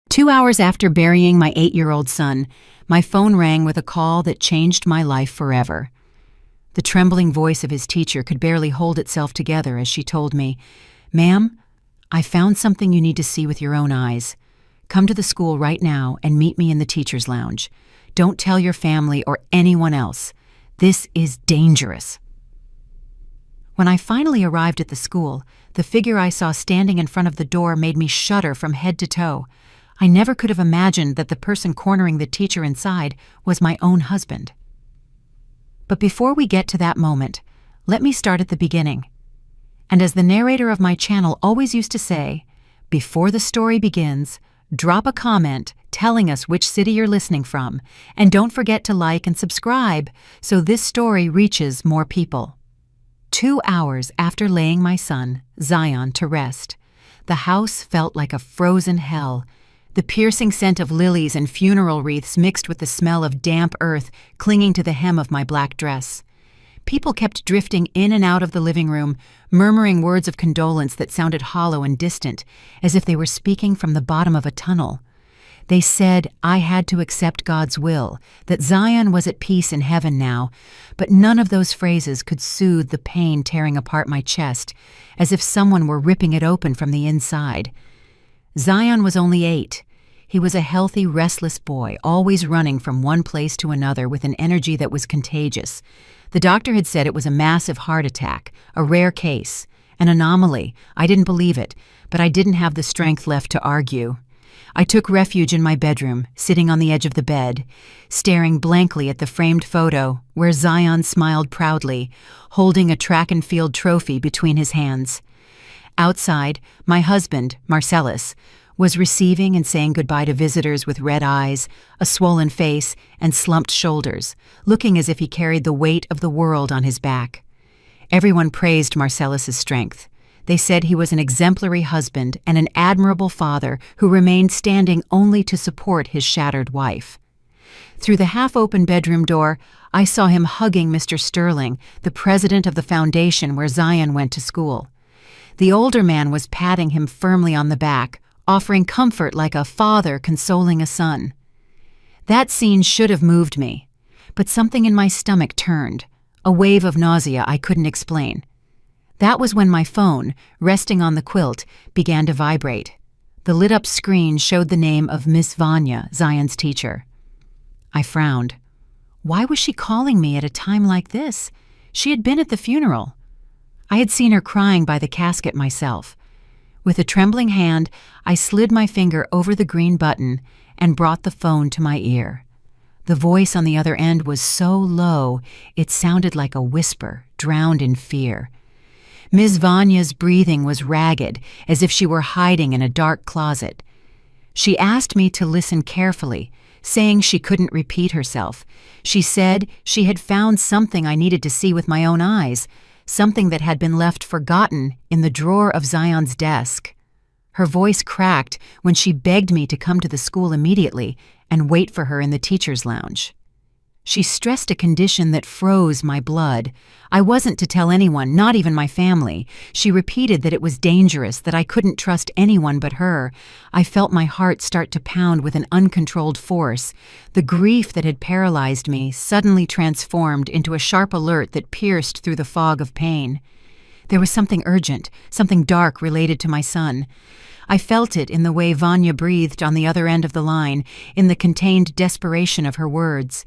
2 hours after burying my 8-year-old son, my phone rang with a call that changed my life forever. The trembling voice of his teacher could barely hold itself together as she told me, "Ma'am, I found something you need to see with your own eyes. Come to the school right now and meet me in the teacher's lounge. Don't tell your family or anyone else. This is dangerous." When I finally arrived at the school, the figure I saw standing in front of the door made me shudder from head to toe. I never could have imagined that the person cornering the teacher inside was my own husband. But before we get to that moment, let me start at the beginning. And as the narrator of my channel always used to say, before the story begins, drop a comment telling us which city you're listening from, and don't forget to like and subscribe so this story reaches more people. 2 hours after laying my son, Zion, to rest, the house felt like a frozen hell. The piercing scent of lilies and funeral wreaths mixed with the smell of damp earth clinging to the hem of my black dress. People kept drifting in and out of the living room, murmuring words of condolence that sounded hollow and distant, as if they were speaking from the bottom of a tunnel. They said I had to accept God's will, that Zion was at peace in heaven now, but none of those phrases could soothe the pain tearing apart my chest, as if someone were ripping it open from the inside. Zion was only 8. He was a healthy, restless boy, always running from one place to another with an energy that was contagious. The doctor had said it was a massive heart attack, a rare case, an anomaly. I didn't believe it, but I didn't have the strength left to argue. I took refuge in my bedroom, sitting on the edge of the bed, staring blankly at the framed photo where Zion smiled proudly, holding a track and field trophy between his hands. Outside, my husband, Marcellus, was receiving and saying goodbye to visitors with red eyes, a swollen face, and slumped shoulders, looking as if he carried the weight of the world on his back. Everyone praised Marcellus's strength. They said he was an exemplary husband and an admirable father who remained standing only to support his shattered wife. Through the half-open bedroom door, I saw him hugging Mr. Sterling, the president of the foundation where Zion went to school. The older man was patting him firmly on the back, offering comfort like a father consoling a son. That scene should have moved me, but something in my stomach turned, a wave of nausea I couldn't explain. That was when my phone, resting on the quilt, began to vibrate. The lit-up screen showed the name of Miss Vanya, Zion's teacher. I frowned. Why was she calling me at a time like this? She had been at the funeral. I had seen her crying by the casket myself. With a trembling hand, I slid my finger over the green button and brought the phone to my ear. The voice on the other end was so low, it sounded like a whisper, drowned in fear. Ms. Vanya's breathing was ragged, as if she were hiding in a dark closet. She asked me to listen carefully, saying she couldn't repeat herself. She said she had found something I needed to see with my own eyes, something that had been left forgotten in the drawer of Zion's desk. Her voice cracked when she begged me to come to the school immediately and wait for her in the teacher's lounge. She stressed a condition that froze my blood. I wasn't to tell anyone, not even my family. She repeated that it was dangerous, that I couldn't trust anyone but her. I felt my heart start to pound with an uncontrolled force. The grief that had paralyzed me suddenly transformed into a sharp alert that pierced through the fog of pain. There was something urgent, something dark related to my son. I felt it in the way Vanya breathed on the other end of the line, in the contained desperation of her words.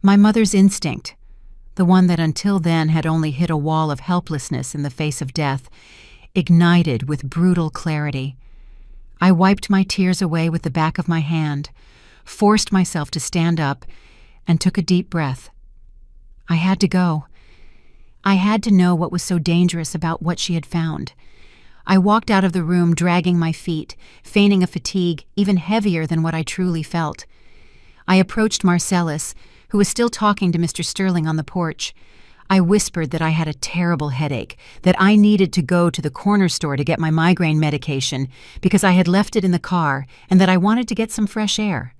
My mother's instinct, the one that until then had only hit a wall of helplessness in the face of death, ignited with brutal clarity. I wiped my tears away with the back of my hand, forced myself to stand up, and took a deep breath. I had to go. I had to know what was so dangerous about what she had found. I walked out of the room dragging my feet, feigning a fatigue even heavier than what I truly felt. I approached Marcellus, who was still talking to Mr. Sterling on the porch. I whispered that I had a terrible headache, that I needed to go to the corner store to get my migraine medication because I had left it in the car, and that I wanted to get some fresh air.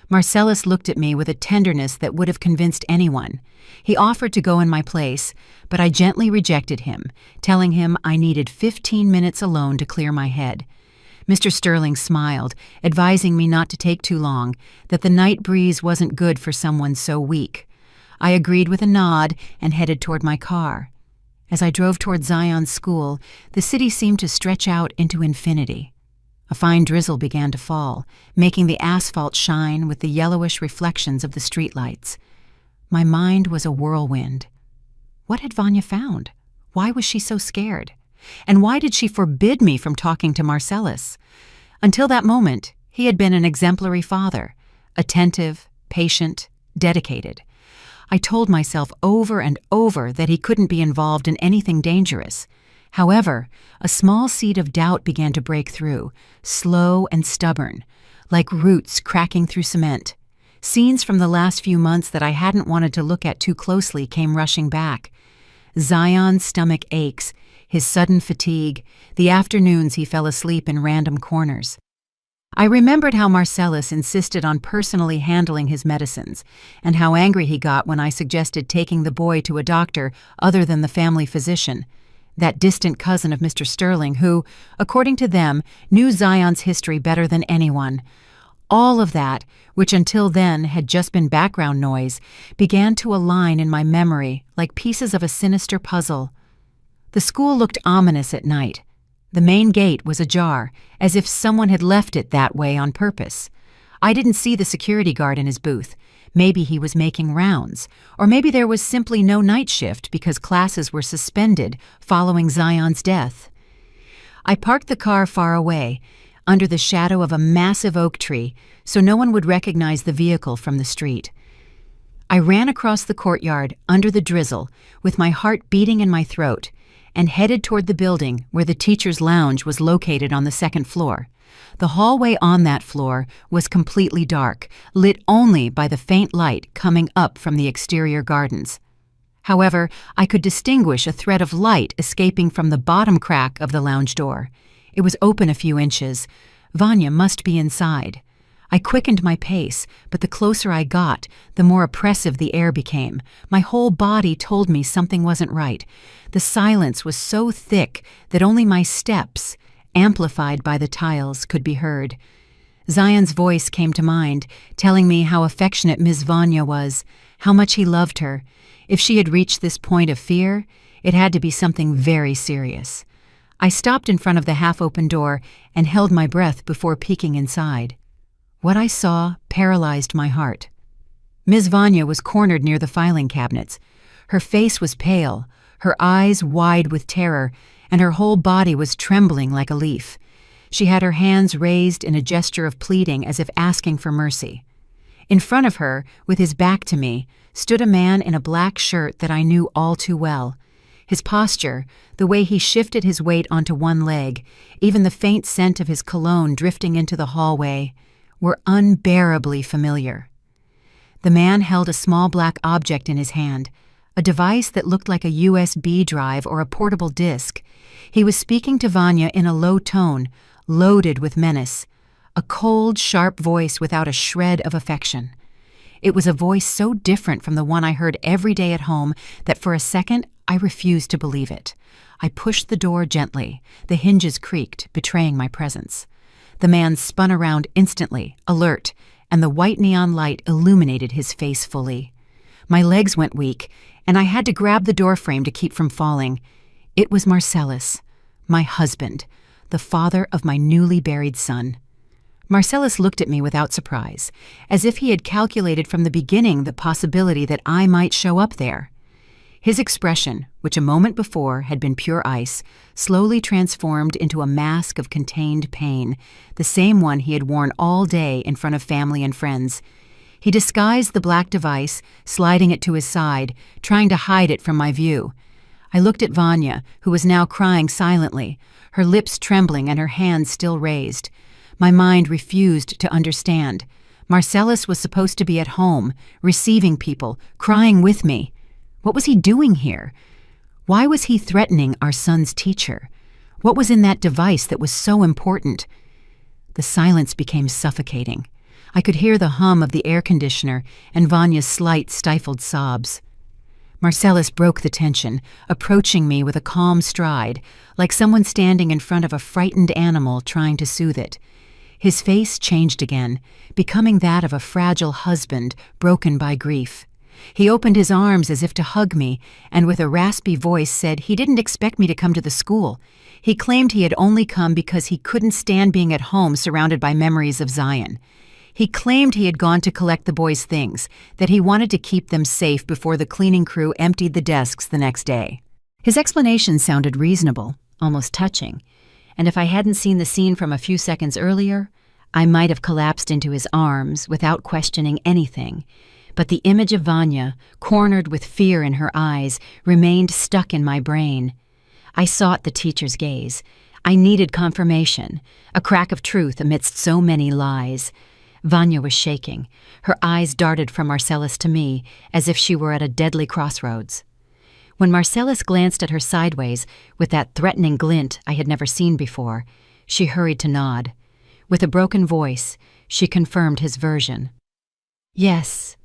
Marcellus looked at me with a tenderness that would have convinced anyone. He offered to go in my place, but I gently rejected him, telling him I needed 15 minutes alone to clear my head. Mr. Sterling smiled, advising me not to take too long, that the night breeze wasn't good for someone so weak. I agreed with a nod and headed toward my car. As I drove toward Zion's school, the city seemed to stretch out into infinity. A fine drizzle began to fall, making the asphalt shine with the yellowish reflections of the streetlights. My mind was a whirlwind. What had Vanya found? Why was she so scared? And why did she forbid me from talking to Marcellus? Until that moment, he had been an exemplary father, attentive, patient, dedicated. I told myself over and over that he couldn't be involved in anything dangerous. However, a small seed of doubt began to break through, slow and stubborn, like roots cracking through cement. Scenes from the last few months that I hadn't wanted to look at too closely came rushing back. Zion's stomach aches, his sudden fatigue, the afternoons he fell asleep in random corners. I remembered how Marcellus insisted on personally handling his medicines, and how angry he got when I suggested taking the boy to a doctor other than the family physician, that distant cousin of Mr. Sterling who, according to them, knew Zion's history better than anyone. All of that, which until then had just been background noise, began to align in my memory like pieces of a sinister puzzle. The school looked ominous at night. The main gate was ajar, as if someone had left it that way on purpose. I didn't see the security guard in his booth. Maybe he was making rounds, or maybe there was simply no night shift because classes were suspended following Zion's death. I parked the car far away, under the shadow of a massive oak tree, so no one would recognize the vehicle from the street. I ran across the courtyard under the drizzle, with my heart beating in my throat, and headed toward the building where the teacher's lounge was located on the second floor. The hallway on that floor was completely dark, lit only by the faint light coming up from the exterior gardens. However, I could distinguish a thread of light escaping from the bottom crack of the lounge door. It was open a few inches. Vanya must be inside. I quickened my pace, but the closer I got, the more oppressive the air became. My whole body told me something wasn't right. The silence was so thick that only my steps, amplified by the tiles, could be heard. Zion's voice came to mind, telling me how affectionate Miss Vanya was, how much he loved her. If she had reached this point of fear, it had to be something very serious. I stopped in front of the half-open door and held my breath before peeking inside. What I saw paralyzed my heart. Ms. Vanya was cornered near the filing cabinets. Her face was pale, her eyes wide with terror, and her whole body was trembling like a leaf. She had her hands raised in a gesture of pleading as if asking for mercy. In front of her, with his back to me, stood a man in a black shirt that I knew all too well. His posture, the way he shifted his weight onto one leg, even the faint scent of his cologne drifting into the hallway, were unbearably familiar. The man held a small black object in his hand, a device that looked like a USB drive or a portable disk. He was speaking to Vanya in a low tone, loaded with menace, a cold, sharp voice without a shred of affection. It was a voice so different from the one I heard every day at home that for a second I refused to believe it. I pushed the door gently. The hinges creaked, betraying my presence. The man spun around instantly, alert, and the white neon light illuminated his face fully. My legs went weak, and I had to grab the doorframe to keep from falling. It was Marcellus, my husband, the father of my newly buried son. Marcellus looked at me without surprise, as if he had calculated from the beginning the possibility that I might show up there. His expression, which a moment before had been pure ice, slowly transformed into a mask of contained pain, the same one he had worn all day in front of family and friends. He disguised the black device, sliding it to his side, trying to hide it from my view. I looked at Vanya, who was now crying silently, her lips trembling and her hands still raised. My mind refused to understand. Marcellus was supposed to be at home, receiving people, crying with me. What was he doing here? Why was he threatening our son's teacher? What was in that device that was so important? The silence became suffocating. I could hear the hum of the air conditioner and Vanya's slight, stifled sobs. Marcellus broke the tension, approaching me with a calm stride, like someone standing in front of a frightened animal trying to soothe it. His face changed again, becoming that of a fragile husband broken by grief. He opened his arms as if to hug me, and with a raspy voice said he didn't expect me to come to the school. He claimed he had only come because he couldn't stand being at home surrounded by memories of Zion. He claimed he had gone to collect the boys' things, that he wanted to keep them safe before the cleaning crew emptied the desks the next day. His explanation sounded reasonable, almost touching, and if I hadn't seen the scene from a few seconds earlier, I might have collapsed into his arms without questioning anything. But the image of Vanya, cornered with fear in her eyes, remained stuck in my brain. I sought the teacher's gaze. I needed confirmation, a crack of truth amidst so many lies. Vanya was shaking. Her eyes darted from Marcellus to me, as if she were at a deadly crossroads. When Marcellus glanced at her sideways, with that threatening glint I had never seen before, she hurried to nod. With a broken voice, she confirmed his version. Yes.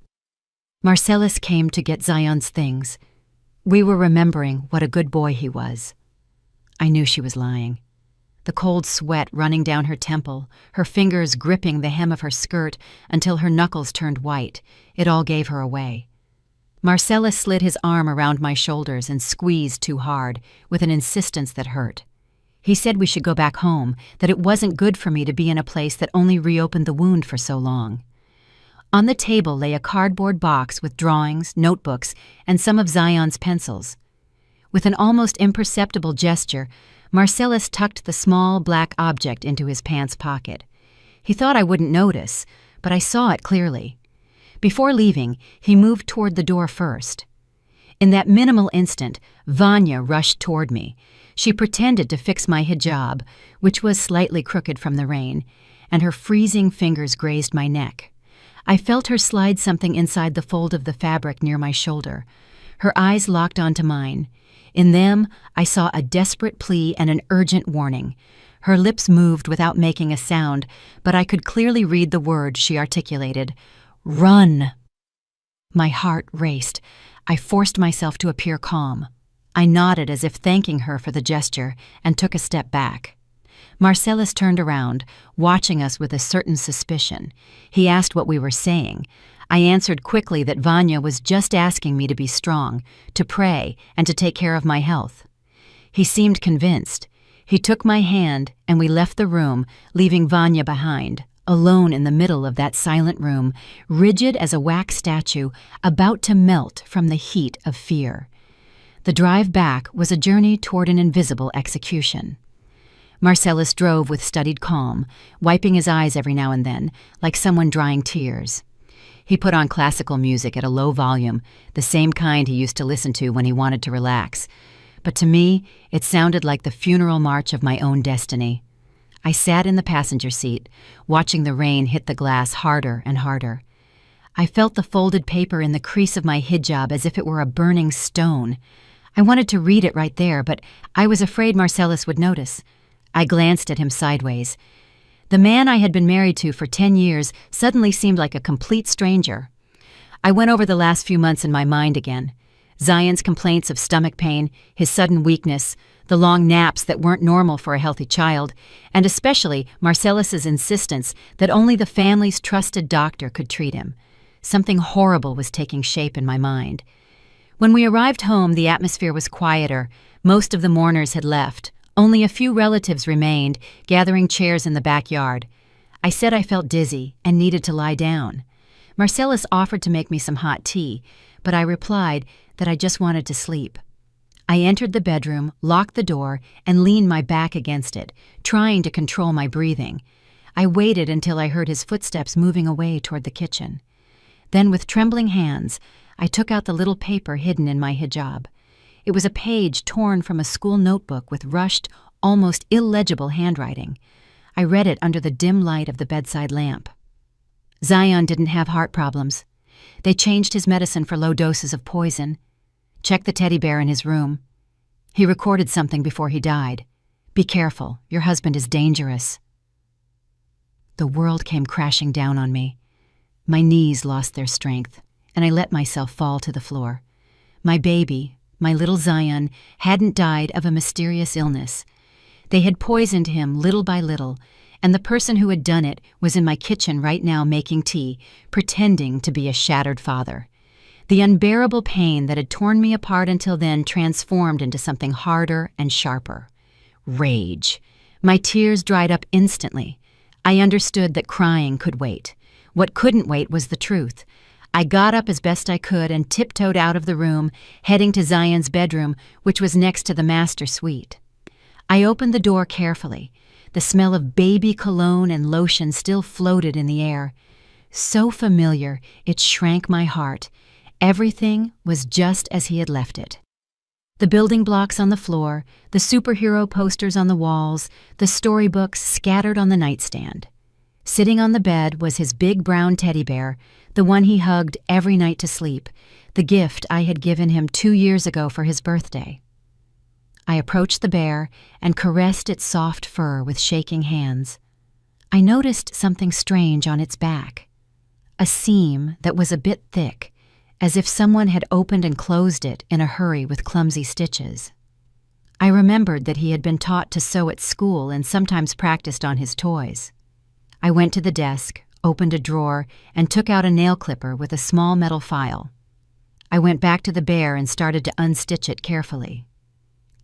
Marcellus came to get Zion's things. We were remembering what a good boy he was. I knew she was lying. The cold sweat running down her temple, her fingers gripping the hem of her skirt until her knuckles turned white, it all gave her away. Marcellus slid his arm around my shoulders and squeezed too hard, with an insistence that hurt. He said we should go back home, that it wasn't good for me to be in a place that only reopened the wound for so long. On the table lay a cardboard box with drawings, notebooks, and some of Zion's pencils. With an almost imperceptible gesture, Marcellus tucked the small black object into his pants pocket. He thought I wouldn't notice, but I saw it clearly. Before leaving, he moved toward the door first. In that minimal instant, Vanya rushed toward me. She pretended to fix my hijab, which was slightly crooked from the rain, and her freezing fingers grazed my neck. I felt her slide something inside the fold of the fabric near my shoulder. Her eyes locked onto mine. In them, I saw a desperate plea and an urgent warning. Her lips moved without making a sound, but I could clearly read the word she articulated. Run! My heart raced. I forced myself to appear calm. I nodded as if thanking her for the gesture and took a step back. Marcellus turned around, watching us with a certain suspicion. He asked what we were saying. I answered quickly that Vanya was just asking me to be strong, to pray, and to take care of my health. He seemed convinced. He took my hand, and we left the room, leaving Vanya behind, alone in the middle of that silent room, rigid as a wax statue, about to melt from the heat of fear. The drive back was a journey toward an invisible execution. Marcellus drove with studied calm, wiping his eyes every now and then, like someone drying tears. He put on classical music at a low volume, the same kind he used to listen to when he wanted to relax. But to me, it sounded like the funeral march of my own destiny. I sat in the passenger seat, watching the rain hit the glass harder and harder. I felt the folded paper in the crease of my hijab as if it were a burning stone. I wanted to read it right there, but I was afraid Marcellus would notice. I glanced at him sideways. The man I had been married to for 10 years suddenly seemed like a complete stranger. I went over the last few months in my mind again. Zion's complaints of stomach pain, his sudden weakness, the long naps that weren't normal for a healthy child, and especially Marcellus's insistence that only the family's trusted doctor could treat him. Something horrible was taking shape in my mind. When we arrived home, the atmosphere was quieter. Most of the mourners had left. Only a few relatives remained, gathering chairs in the backyard. I said I felt dizzy and needed to lie down. Marcellus offered to make me some hot tea, but I replied that I just wanted to sleep. I entered the bedroom, locked the door, and leaned my back against it, trying to control my breathing. I waited until I heard his footsteps moving away toward the kitchen. Then, with trembling hands, I took out the little paper hidden in my hijab. It was a page torn from a school notebook with rushed, almost illegible handwriting. I read it under the dim light of the bedside lamp. Zion didn't have heart problems. They changed his medicine for low doses of poison. Check the teddy bear in his room. He recorded something before he died. Be careful, your husband is dangerous. The world came crashing down on me. My knees lost their strength, and I let myself fall to the floor. My baby, my little Zion, hadn't died of a mysterious illness. They had poisoned him little by little, and the person who had done it was in my kitchen right now making tea, pretending to be a shattered father. The unbearable pain that had torn me apart until then transformed into something harder and sharper. Rage. My tears dried up instantly. I understood that crying could wait. What couldn't wait was the truth. I got up as best I could and tiptoed out of the room, heading to Zion's bedroom, which was next to the master suite. I opened the door carefully. The smell of baby cologne and lotion still floated in the air. So familiar, it shrank my heart. Everything was just as he had left it. The building blocks on the floor, the superhero posters on the walls, the storybooks scattered on the nightstand. Sitting on the bed was his big brown teddy bear, the one he hugged every night to sleep, the gift I had given him 2 years ago for his birthday. I approached the bear and caressed its soft fur with shaking hands. I noticed something strange on its back, a seam that was a bit thick, as if someone had opened and closed it in a hurry with clumsy stitches. I remembered that he had been taught to sew at school and sometimes practiced on his toys. I went to the desk, opened a drawer, and took out a nail clipper with a small metal file. I went back to the bear and started to unstitch it carefully.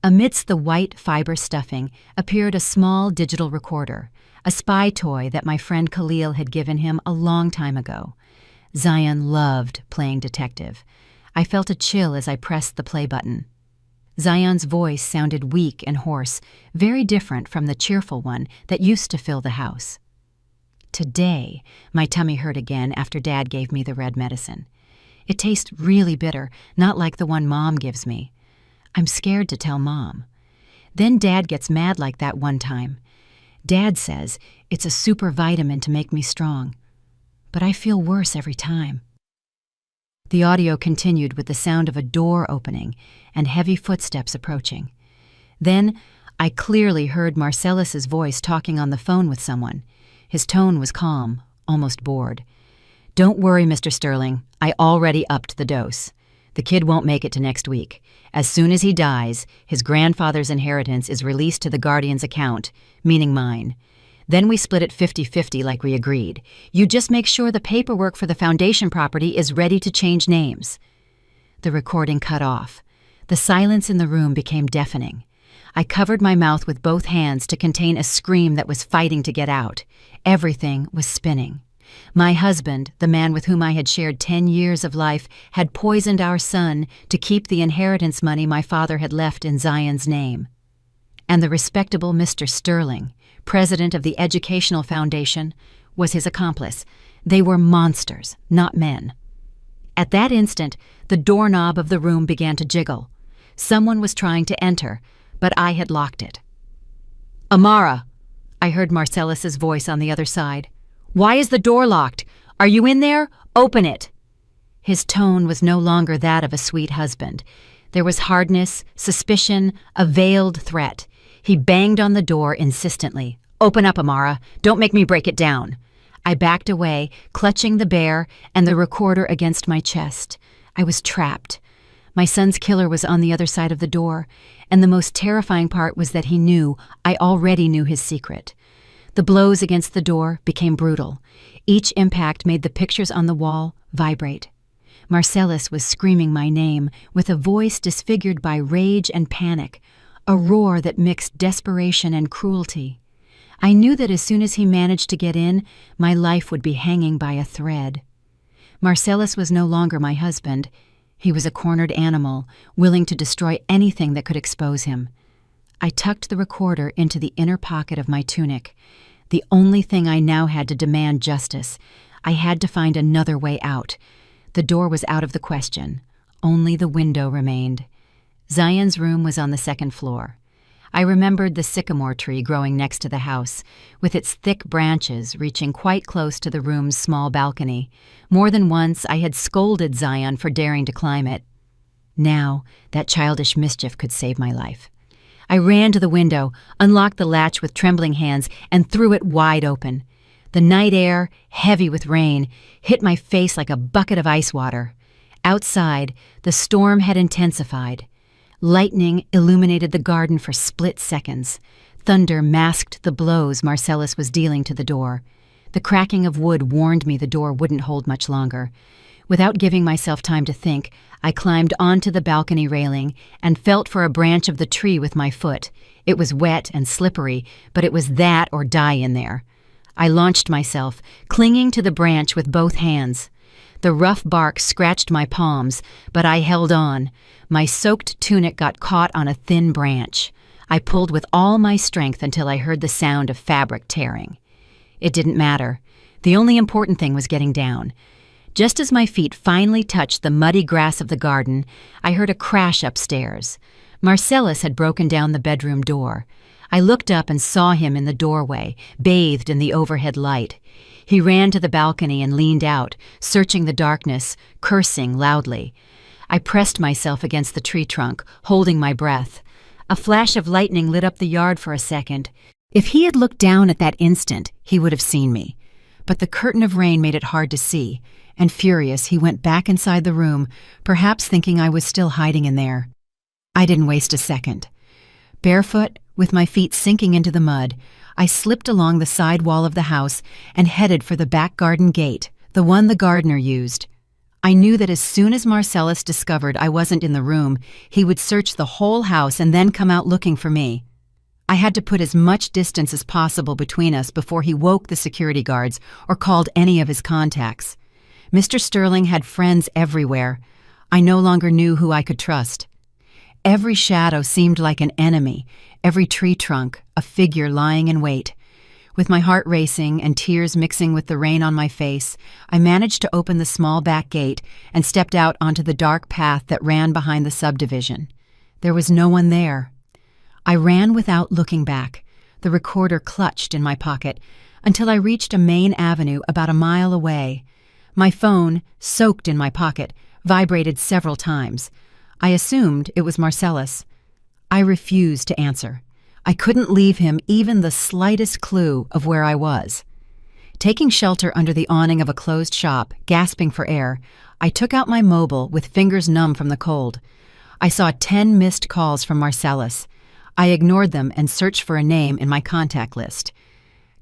Amidst the white fiber stuffing appeared a small digital recorder, a spy toy that my friend Khalil had given him a long time ago. Zion loved playing detective. I felt a chill as I pressed the play button. Zion's voice sounded weak and hoarse, very different from the cheerful one that used to fill the house. Today, my tummy hurt again after Dad gave me the red medicine. It tastes really bitter, not like the one Mom gives me. I'm scared to tell Mom. Then Dad gets mad like that one time. Dad says it's a super vitamin to make me strong. But I feel worse every time. The audio continued with the sound of a door opening and heavy footsteps approaching. Then I clearly heard Marcellus's voice talking on the phone with someone. His tone was calm, almost bored. "Don't worry, Mr. Sterling. I already upped the dose. The kid won't make it to next week. As soon as he dies, his grandfather's inheritance is released to the guardian's account, meaning mine. Then we split it 50-50 like we agreed. You just make sure the paperwork for the foundation property is ready to change names." The recording cut off. The silence in the room became deafening. I covered my mouth with both hands to contain a scream that was fighting to get out. Everything was spinning. My husband, the man with whom I had shared 10 years of life, had poisoned our son to keep the inheritance money my father had left in Zion's name. And the respectable Mr. Sterling, president of the Educational Foundation, was his accomplice. They were monsters, not men. At that instant, the doorknob of the room began to jiggle. Someone was trying to enter, but I had locked it. "Amara," I heard Marcellus's voice on the other side. "Why is the door locked? Are you in there? Open it." His tone was no longer that of a sweet husband. There was hardness, suspicion, a veiled threat. He banged on the door insistently. "Open up, Amara. Don't make me break it down." I backed away, clutching the bear and the recorder against my chest. I was trapped. My son's killer was on the other side of the door, and the most terrifying part was that he knew I already knew his secret. The blows against the door became brutal. Each impact made the pictures on the wall vibrate. Marcellus was screaming my name with a voice disfigured by rage and panic, a roar that mixed desperation and cruelty. I knew that as soon as he managed to get in, my life would be hanging by a thread. Marcellus was no longer my husband. He was a cornered animal, willing to destroy anything that could expose him. I tucked the recorder into the inner pocket of my tunic. The only thing I now had to demand justice. I had to find another way out. The door was out of the question. Only the window remained. Zion's room was on the second floor. I remembered the sycamore tree growing next to the house, with its thick branches reaching quite close to the room's small balcony. More than once I had scolded Zion for daring to climb it. Now, that childish mischief could save my life. I ran to the window, unlocked the latch with trembling hands, and threw it wide open. The night air, heavy with rain, hit my face like a bucket of ice water. Outside, the storm had intensified. Lightning illuminated the garden for split seconds. Thunder masked the blows Marcellus was dealing to the door. The cracking of wood warned me the door wouldn't hold much longer. Without giving myself time to think, I climbed onto the balcony railing and felt for a branch of the tree with my foot. It was wet and slippery, but it was that or die in there. I launched myself, clinging to the branch with both hands. The rough bark scratched my palms, but I held on. My soaked tunic got caught on a thin branch. I pulled with all my strength until I heard the sound of fabric tearing. It didn't matter. The only important thing was getting down. Just as my feet finally touched the muddy grass of the garden, I heard a crash upstairs. Marcellus had broken down the bedroom door. I looked up and saw him in the doorway, bathed in the overhead light. He ran to the balcony and leaned out, searching the darkness, cursing loudly. I pressed myself against the tree trunk, holding my breath. A flash of lightning lit up the yard for a second. If he had looked down at that instant, he would have seen me. But the curtain of rain made it hard to see, and furious, he went back inside the room, perhaps thinking I was still hiding in there. I didn't waste a second. Barefoot, with my feet sinking into the mud, I slipped along the side wall of the house and headed for the back garden gate, the one the gardener used. I knew that as soon as Marcellus discovered I wasn't in the room, he would search the whole house and then come out looking for me. I had to put as much distance as possible between us before he woke the security guards or called any of his contacts. Mr. Sterling had friends everywhere. I no longer knew who I could trust. Every shadow seemed like an enemy, every tree trunk a figure lying in wait. With my heart racing and tears mixing with the rain on my face, I managed to open the small back gate and stepped out onto the dark path that ran behind the subdivision. There was no one there. I ran without looking back, the recorder clutched in my pocket, until I reached a main avenue about a mile away. My phone, soaked in my pocket, vibrated several times. I assumed it was Marcellus. I refused to answer. I couldn't leave him even the slightest clue of where I was. Taking shelter under the awning of a closed shop, gasping for air, I took out my mobile with fingers numb from the cold. I saw 10 missed calls from Marcellus. I ignored them and searched for a name in my contact list.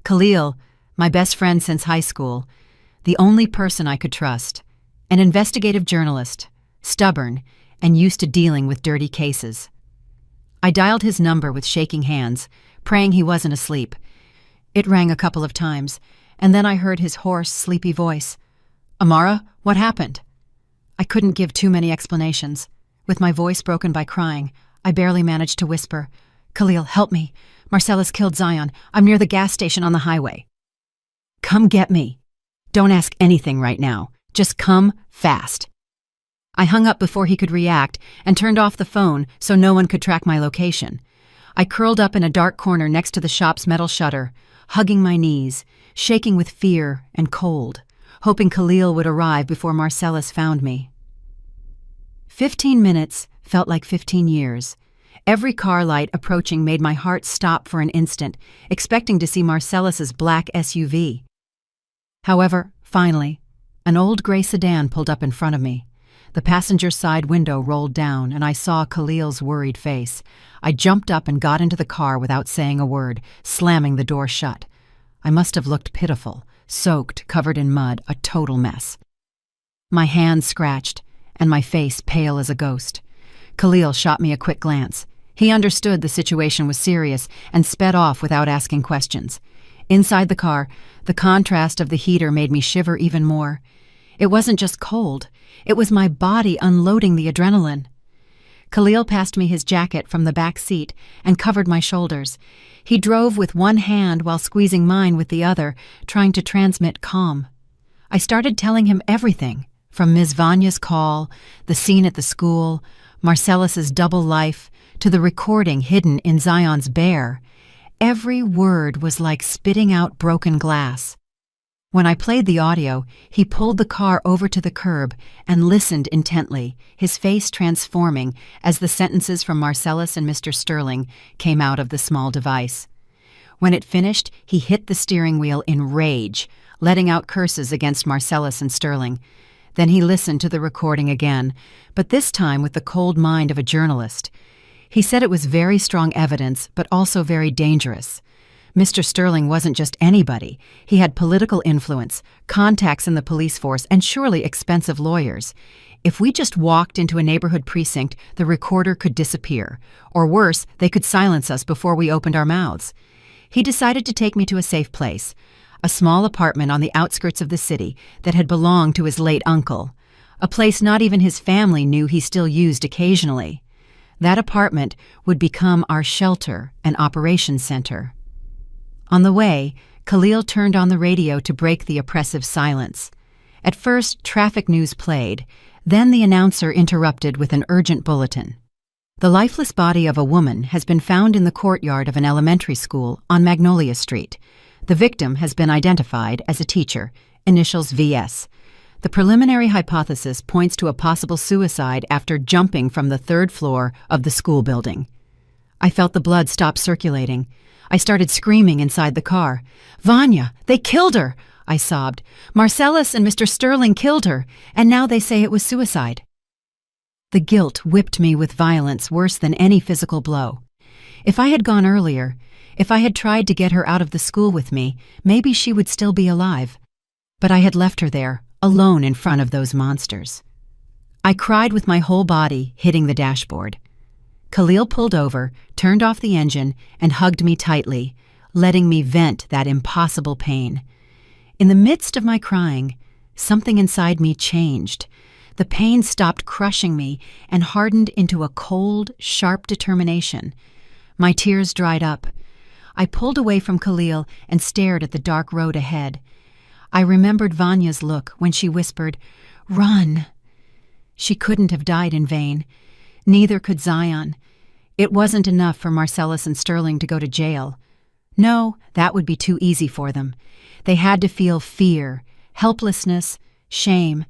Khalil, my best friend since high school, the only person I could trust, an investigative journalist, stubborn, and used to dealing with dirty cases. I dialed his number with shaking hands, praying he wasn't asleep. It rang a couple of times, and then I heard his hoarse, sleepy voice. "Amara, what happened?" I couldn't give too many explanations. With my voice broken by crying, I barely managed to whisper, "Khalil, help me. Marcellus killed Zion. I'm near the gas station on the highway." "Come get me. Don't ask anything right now. Just come fast." I hung up before he could react and turned off the phone so no one could track my location. I curled up in a dark corner next to the shop's metal shutter, hugging my knees, shaking with fear and cold, hoping Khalil would arrive before Marcellus found me. 15 minutes felt like 15 years. Every car light approaching made my heart stop for an instant, expecting to see Marcellus's black SUV. However, finally, an old gray sedan pulled up in front of me. The passenger side window rolled down, and I saw Khalil's worried face. I jumped up and got into the car without saying a word, slamming the door shut. I must have looked pitiful, soaked, covered in mud, a total mess. My hands scratched, and my face pale as a ghost. Khalil shot me a quick glance. He understood the situation was serious and sped off without asking questions. Inside the car, the contrast of the heater made me shiver even more. It wasn't just cold. It was my body unloading the adrenaline. Khalil passed me his jacket from the back seat and covered my shoulders. He drove with one hand while squeezing mine with the other, trying to transmit calm. I started telling him everything, from Ms. Vanya's call, the scene at the school, Marcellus's double life, to the recording hidden in Zion's bear. Every word was like spitting out broken glass. When I played the audio, he pulled the car over to the curb and listened intently, his face transforming as the sentences from Marcellus and Mr. Sterling came out of the small device. When it finished, he hit the steering wheel in rage, letting out curses against Marcellus and Sterling. Then he listened to the recording again, but this time with the cold mind of a journalist. He said it was very strong evidence, but also very dangerous. Mr. Sterling wasn't just anybody. He had political influence, contacts in the police force, and surely expensive lawyers. If we just walked into a neighborhood precinct, the recorder could disappear. Or worse, they could silence us before we opened our mouths. He decided to take me to a safe place, a small apartment on the outskirts of the city that had belonged to his late uncle, a place not even his family knew he still used occasionally. That apartment would become our shelter and operations center. On the way, Khalil turned on the radio to break the oppressive silence. At first, traffic news played. Then the announcer interrupted with an urgent bulletin. The lifeless body of a woman has been found in the courtyard of an elementary school on Magnolia Street. The victim has been identified as a teacher, initials VS. The preliminary hypothesis points to a possible suicide after jumping from the third floor of the school building. I felt the blood stop circulating. I started screaming inside the car. "Vanya, they killed her!" I sobbed. "Marcellus and Mr. Sterling killed her, and now they say it was suicide." The guilt whipped me with violence worse than any physical blow. If I had gone earlier, if I had tried to get her out of the school with me, maybe she would still be alive. But I had left her there, alone in front of those monsters. I cried with my whole body, hitting the dashboard. Khalil pulled over, turned off the engine, and hugged me tightly, letting me vent that impossible pain. In the midst of my crying, something inside me changed. The pain stopped crushing me and hardened into a cold, sharp determination. My tears dried up. I pulled away from Khalil and stared at the dark road ahead. I remembered Vanya's look when she whispered, "Run." She couldn't have died in vain. Neither could Zion. It wasn't enough for Marcellus and Sterling to go to jail. No, that would be too easy for them. They had to feel fear, helplessness, shame.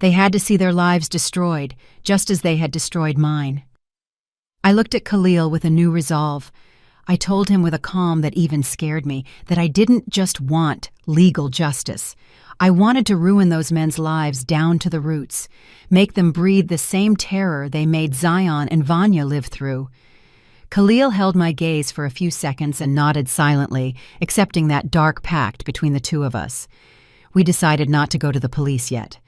They had to see their lives destroyed, just as they had destroyed mine. I looked at Khalil with a new resolve. I told him with a calm that even scared me that I didn't just want legal justice. I wanted to ruin those men's lives down to the roots, make them breathe the same terror they made Zion and Vanya live through. Khalil held my gaze for a few seconds and nodded silently, accepting that dark pact between the two of us. We decided not to go to the police yet.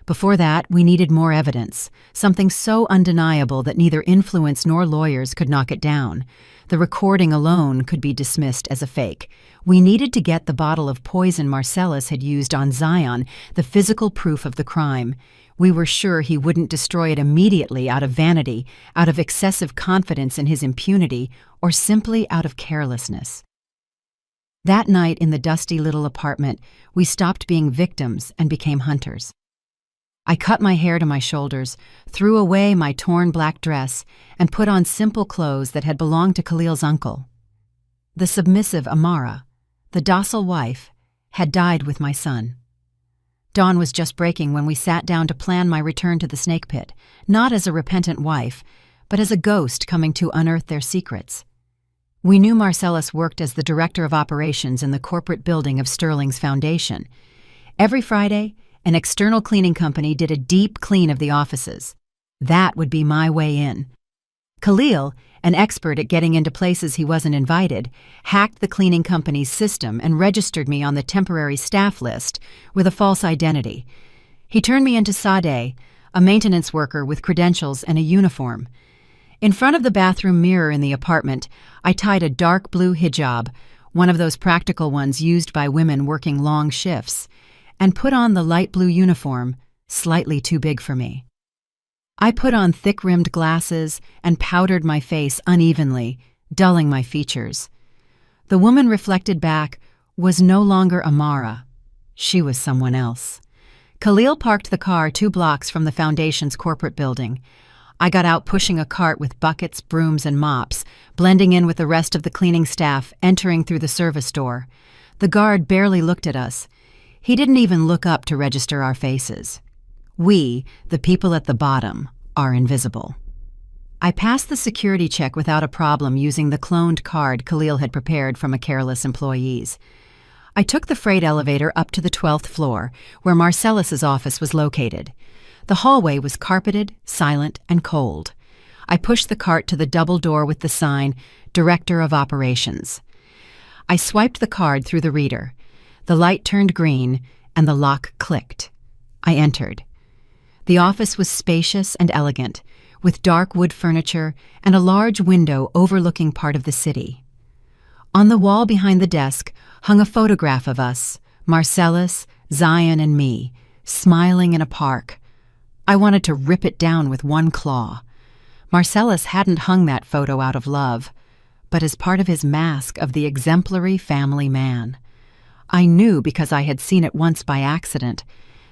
Before that, we needed more evidence, something so undeniable that neither influence nor lawyers could knock it down. The recording alone could be dismissed as a fake. We needed to get the bottle of poison Marcellus had used on Zion, the physical proof of the crime. We were sure he wouldn't destroy it immediately out of vanity, out of excessive confidence in his impunity, or simply out of carelessness. That night in the dusty little apartment, we stopped being victims and became hunters. I cut my hair to my shoulders, threw away my torn black dress, and put on simple clothes that had belonged to Khalil's uncle. The submissive Amara, the docile wife, had died with my son. Dawn was just breaking when we sat down to plan my return to the snake pit, not as a repentant wife, but as a ghost coming to unearth their secrets. We knew Marcellus worked as the director of operations in the corporate building of Sterling's foundation. Every Friday, an external cleaning company did a deep clean of the offices. That would be my way in. Khalil, an expert at getting into places he wasn't invited, hacked the cleaning company's system and registered me on the temporary staff list with a false identity. He turned me into Sadeh, a maintenance worker with credentials and a uniform. In front of the bathroom mirror in the apartment, I tied a dark blue hijab, one of those practical ones used by women working long shifts, and put on the light blue uniform, slightly too big for me. I put on thick-rimmed glasses and powdered my face unevenly, dulling my features. The woman reflected back was no longer Amara. She was someone else. Khalil parked the car 2 blocks from the foundation's corporate building. I got out pushing a cart with buckets, brooms, and mops, blending in with the rest of the cleaning staff, entering through the service door. The guard barely looked at us. He didn't even look up to register our faces. We, the people at the bottom, are invisible. I passed the security check without a problem using the cloned card Khalil had prepared from a careless employee's. I took the freight elevator up to the 12th floor, where Marcellus's office was located. The hallway was carpeted, silent, and cold. I pushed the cart to the double door with the sign, Director of Operations. I swiped the card through the reader. The light turned green, and the lock clicked. I entered. The office was spacious and elegant, with dark wood furniture and a large window overlooking part of the city. On the wall behind the desk hung a photograph of us, Marcellus, Zion, and me, smiling in a park. I wanted to rip it down with one claw. Marcellus hadn't hung that photo out of love, but as part of his mask of the exemplary family man. I knew, because I had seen it once by accident,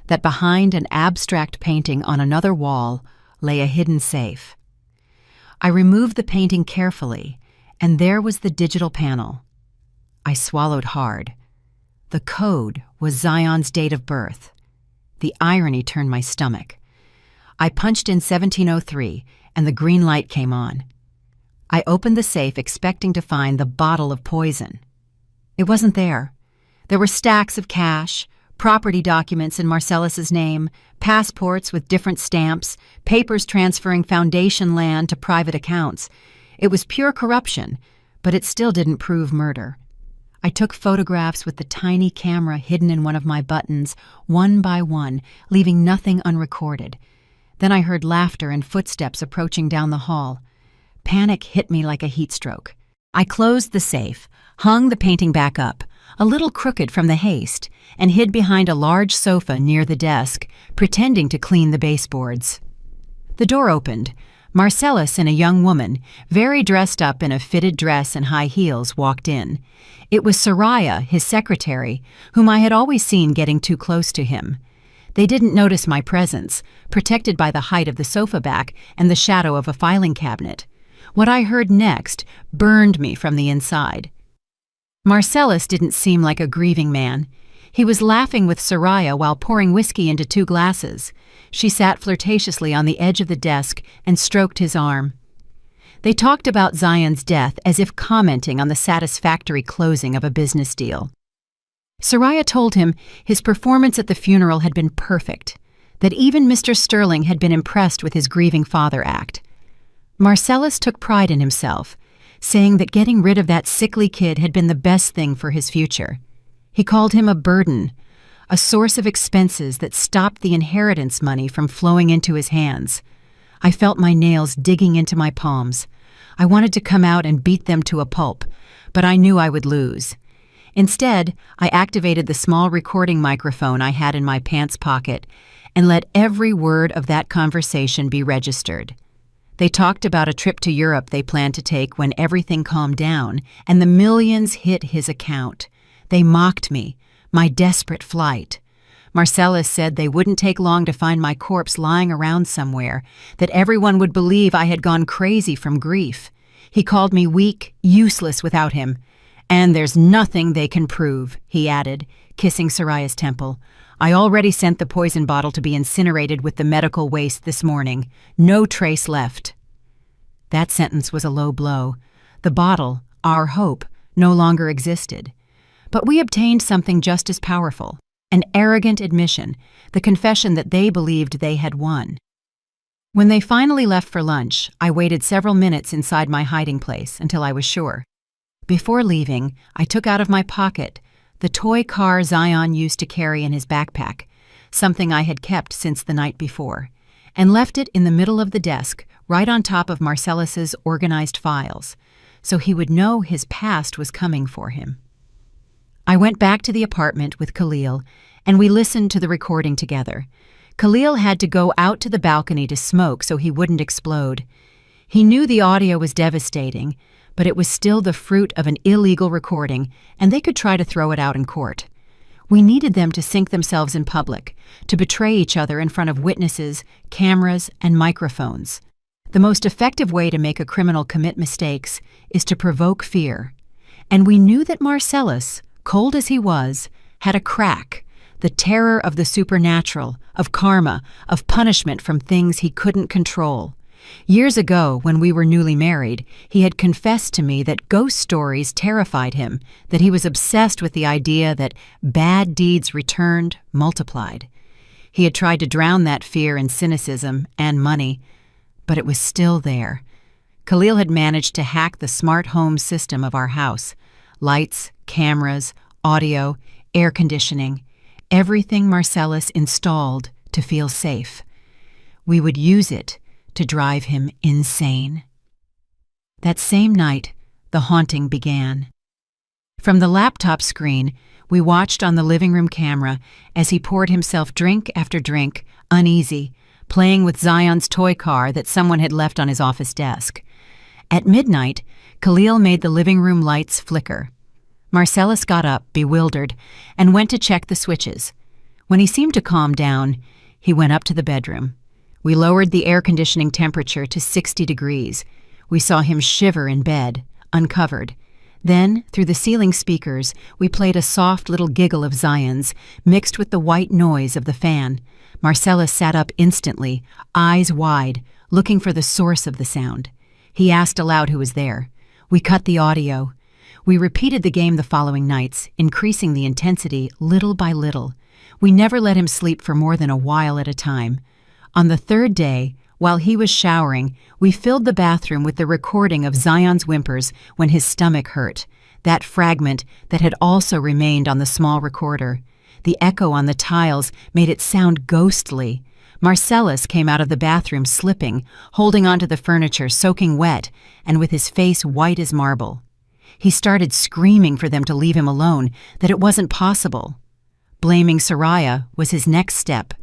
that behind an abstract painting on another wall lay a hidden safe. I removed the painting carefully, and there was the digital panel. I swallowed hard. The code was Zion's date of birth. The irony turned my stomach. I punched in 1703, and the green light came on. I opened the safe expecting to find the bottle of poison. It wasn't there. There were stacks of cash, property documents in Marcellus's name, passports with different stamps, papers transferring foundation land to private accounts. It was pure corruption, but it still didn't prove murder. I took photographs with the tiny camera hidden in one of my buttons, one by one, leaving nothing unrecorded. Then I heard laughter and footsteps approaching down the hall. Panic hit me like a heat stroke. I closed the safe, hung the painting back up, a little crooked from the haste, and hid behind a large sofa near the desk, pretending to clean the baseboards. The door opened. Marcellus and a young woman, very dressed up in a fitted dress and high heels, walked in. It was Soraya, his secretary, whom I had always seen getting too close to him. They didn't notice my presence, protected by the height of the sofa back and the shadow of a filing cabinet. What I heard next burned me from the inside. Marcellus didn't seem like a grieving man. He was laughing with Soraya while pouring whiskey into 2 glasses. She sat flirtatiously on the edge of the desk and stroked his arm. They talked about Zion's death as if commenting on the satisfactory closing of a business deal. Soraya told him his performance at the funeral had been perfect, that even Mr. Sterling had been impressed with his grieving father act. Marcellus took pride in himself, saying that getting rid of that sickly kid had been the best thing for his future. He called him a burden, a source of expenses that stopped the inheritance money from flowing into his hands. I felt my nails digging into my palms. I wanted to come out and beat them to a pulp, but I knew I would lose. Instead, I activated the small recording microphone I had in my pants pocket and let every word of that conversation be registered. They talked about a trip to Europe they planned to take when everything calmed down and the millions hit his account. They mocked me, my desperate flight. Marcellus said they wouldn't take long to find my corpse lying around somewhere, that everyone would believe I had gone crazy from grief. He called me weak, useless without him. And there's nothing they can prove, he added, kissing Soraya's temple. I already sent the poison bottle to be incinerated with the medical waste this morning. No trace left. That sentence was a low blow. The bottle, our hope, no longer existed. But we obtained something just as powerful, an arrogant admission, the confession that they believed they had won. When they finally left for lunch, I waited several minutes inside my hiding place until I was sure. Before leaving, I took out of my pocket the toy car Zion used to carry in his backpack, something I had kept since the night before, and left it in the middle of the desk, right on top of Marcellus's organized files, so he would know his past was coming for him. I went back to the apartment with Khalil, and we listened to the recording together. Khalil had to go out to the balcony to smoke so he wouldn't explode. He knew the audio was devastating, but it was still the fruit of an illegal recording, and they could try to throw it out in court. We needed them to sink themselves in public, to betray each other in front of witnesses, cameras, and microphones. The most effective way to make a criminal commit mistakes is to provoke fear. And we knew that Marcellus, cold as he was, had a crack, the terror of the supernatural, of karma, of punishment from things he couldn't control. Years ago, when we were newly married, he had confessed to me that ghost stories terrified him, that he was obsessed with the idea that bad deeds returned, multiplied. He had tried to drown that fear in cynicism and money, but it was still there. Khalil had managed to hack the smart home system of our house. Lights, cameras, audio, air conditioning, everything Marcellus installed to feel safe. We would use it to drive him insane. That same night, the haunting began. From the laptop screen, we watched on the living room camera as he poured himself drink after drink, uneasy, playing with Zion's toy car that someone had left on his office desk. At midnight, Khalil made the living room lights flicker. Marcellus got up, bewildered, and went to check the switches. When he seemed to calm down, he went up to the bedroom. We lowered the air conditioning temperature to 60 degrees. We saw him shiver in bed, uncovered. Then, through the ceiling speakers, we played a soft little giggle of Zion's, mixed with the white noise of the fan. Marcellus sat up instantly, eyes wide, looking for the source of the sound. He asked aloud who was there. We cut the audio. We repeated the game the following nights, increasing the intensity little by little. We never let him sleep for more than a while at a time. On the third day, while he was showering, we filled the bathroom with the recording of Zion's whimpers when his stomach hurt, that fragment that had also remained on the small recorder. The echo on the tiles made it sound ghostly. Marcellus came out of the bathroom slipping, holding onto the furniture, soaking wet, and with his face white as marble. He started screaming for them to leave him alone, that it wasn't possible. Blaming Soraya was his next step.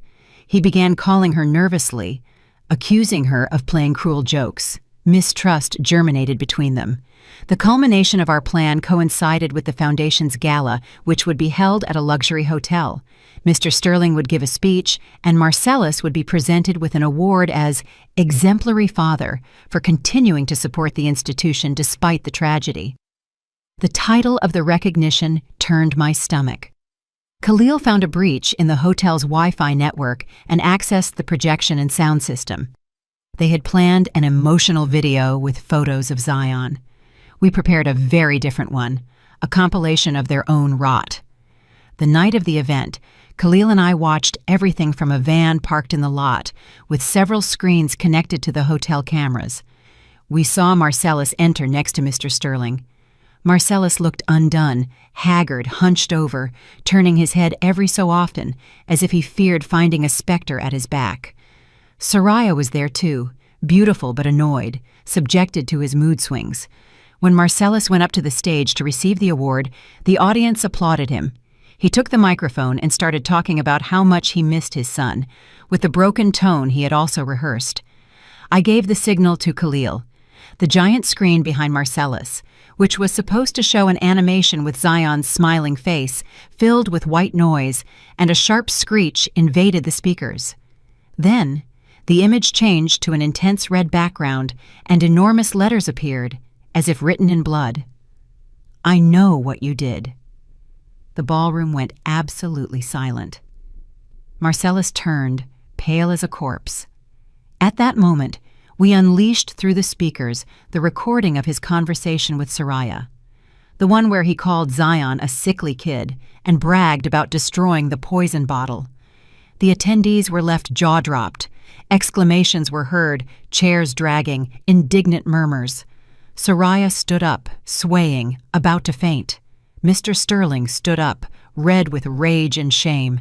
He began calling her nervously, accusing her of playing cruel jokes. Mistrust germinated between them. The culmination of our plan coincided with the Foundation's gala, which would be held at a luxury hotel. Mr. Sterling would give a speech, and Marcellus would be presented with an award as Exemplary Father for continuing to support the institution despite the tragedy. The title of the recognition turned my stomach. Khalil found a breach in the hotel's Wi-Fi network and accessed the projection and sound system. They had planned an emotional video with photos of Zion. We prepared a very different one, a compilation of their own rot. The night of the event, Khalil and I watched everything from a van parked in the lot, with several screens connected to the hotel cameras. We saw Marcellus enter next to Mr. Sterling. Marcellus looked undone, haggard, hunched over, turning his head every so often, as if he feared finding a specter at his back. Soraya was there too, beautiful but annoyed, subjected to his mood swings. When Marcellus went up to the stage to receive the award, the audience applauded him. He took the microphone and started talking about how much he missed his son, with the broken tone he had also rehearsed. I gave the signal to Khalil. The giant screen behind Marcellus, which was supposed to show an animation with Zion's smiling face, filled with white noise, and a sharp screech invaded the speakers. Then, the image changed to an intense red background, and enormous letters appeared, as if written in blood. I know what you did. The ballroom went absolutely silent. Marcellus turned, pale as a corpse. At that moment, we unleashed through the speakers the recording of his conversation with Soraya, the one where he called Zion a sickly kid and bragged about destroying the poison bottle. The attendees were left jaw-dropped. Exclamations were heard, chairs dragging, indignant murmurs. Soraya stood up, swaying, about to faint. Mr. Sterling stood up, red with rage and shame.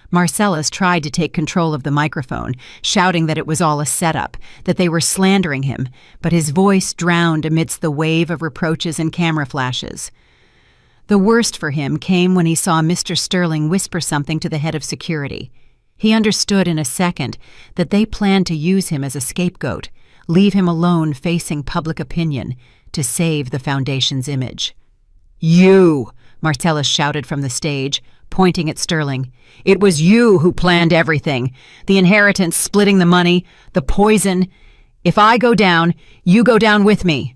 Marcellus tried to take control of the microphone, shouting that it was all a setup, that they were slandering him, but his voice drowned amidst the wave of reproaches and camera flashes. The worst for him came when he saw Mr. Sterling whisper something to the head of security. He understood in a second that they planned to use him as a scapegoat, leave him alone facing public opinion, to save the Foundation's image. "You!" Marcellus shouted from the stage, pointing at Sterling. "It was you who planned everything. The inheritance, splitting the money, the poison. If I go down, you go down with me."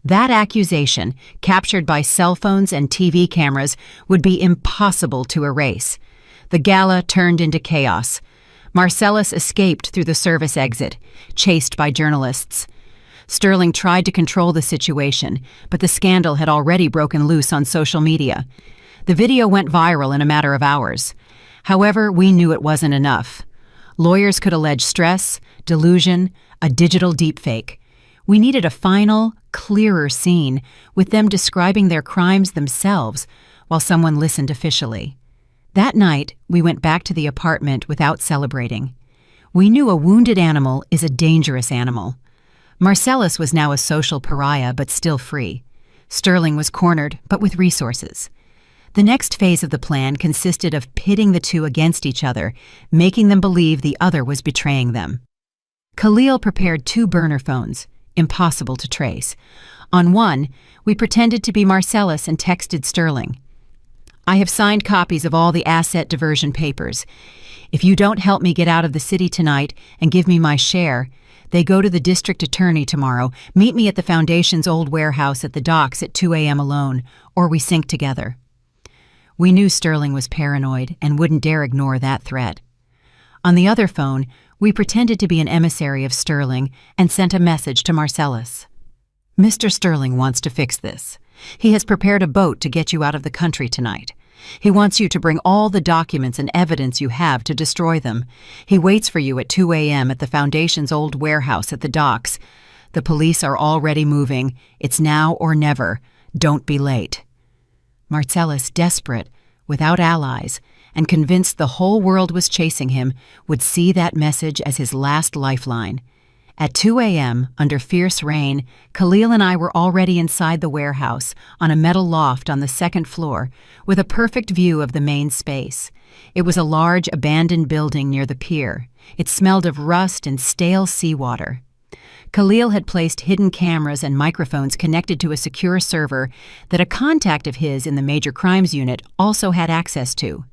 That accusation, captured by cell phones and TV cameras, would be impossible to erase. The gala turned into chaos. Marcellus escaped through the service exit, chased by journalists. Sterling tried to control the situation, but the scandal had already broken loose on social media. The video went viral in a matter of hours. However, we knew it wasn't enough. Lawyers could allege stress, delusion, a digital deepfake. We needed a final, clearer scene, with them describing their crimes themselves, while someone listened officially. That night, we went back to the apartment without celebrating. We knew a wounded animal is a dangerous animal. Marcellus was now a social pariah, but still free. Sterling was cornered, but with resources. The next phase of the plan consisted of pitting the two against each other, making them believe the other was betraying them. Khalil prepared 2 burner phones, impossible to trace. On one, we pretended to be Marcellus and texted Sterling. "I have signed copies of all the asset diversion papers. If you don't help me get out of the city tonight and give me my share, they go to the district attorney tomorrow. Meet me at the Foundation's old warehouse at the docks at 2 a.m. alone, or we sink together." We knew Sterling was paranoid and wouldn't dare ignore that threat. On the other phone, we pretended to be an emissary of Sterling and sent a message to Marcellus. "Mr. Sterling wants to fix this. He has prepared a boat to get you out of the country tonight. He wants you to bring all the documents and evidence you have to destroy them. He waits for you at 2 a.m. at the Foundation's old warehouse at the docks. The police are already moving. It's now or never. Don't be late." Marcellus, desperate, without allies, and convinced the whole world was chasing him, would see that message as his last lifeline. At 2 a.m., under fierce rain, Khalil and I were already inside the warehouse, on a metal loft on the 2nd floor, with a perfect view of the main space. It was a large, abandoned building near the pier. It smelled of rust and stale seawater. Khalil had placed hidden cameras and microphones connected to a secure server that a contact of his in the Major Crimes Unit also had access to.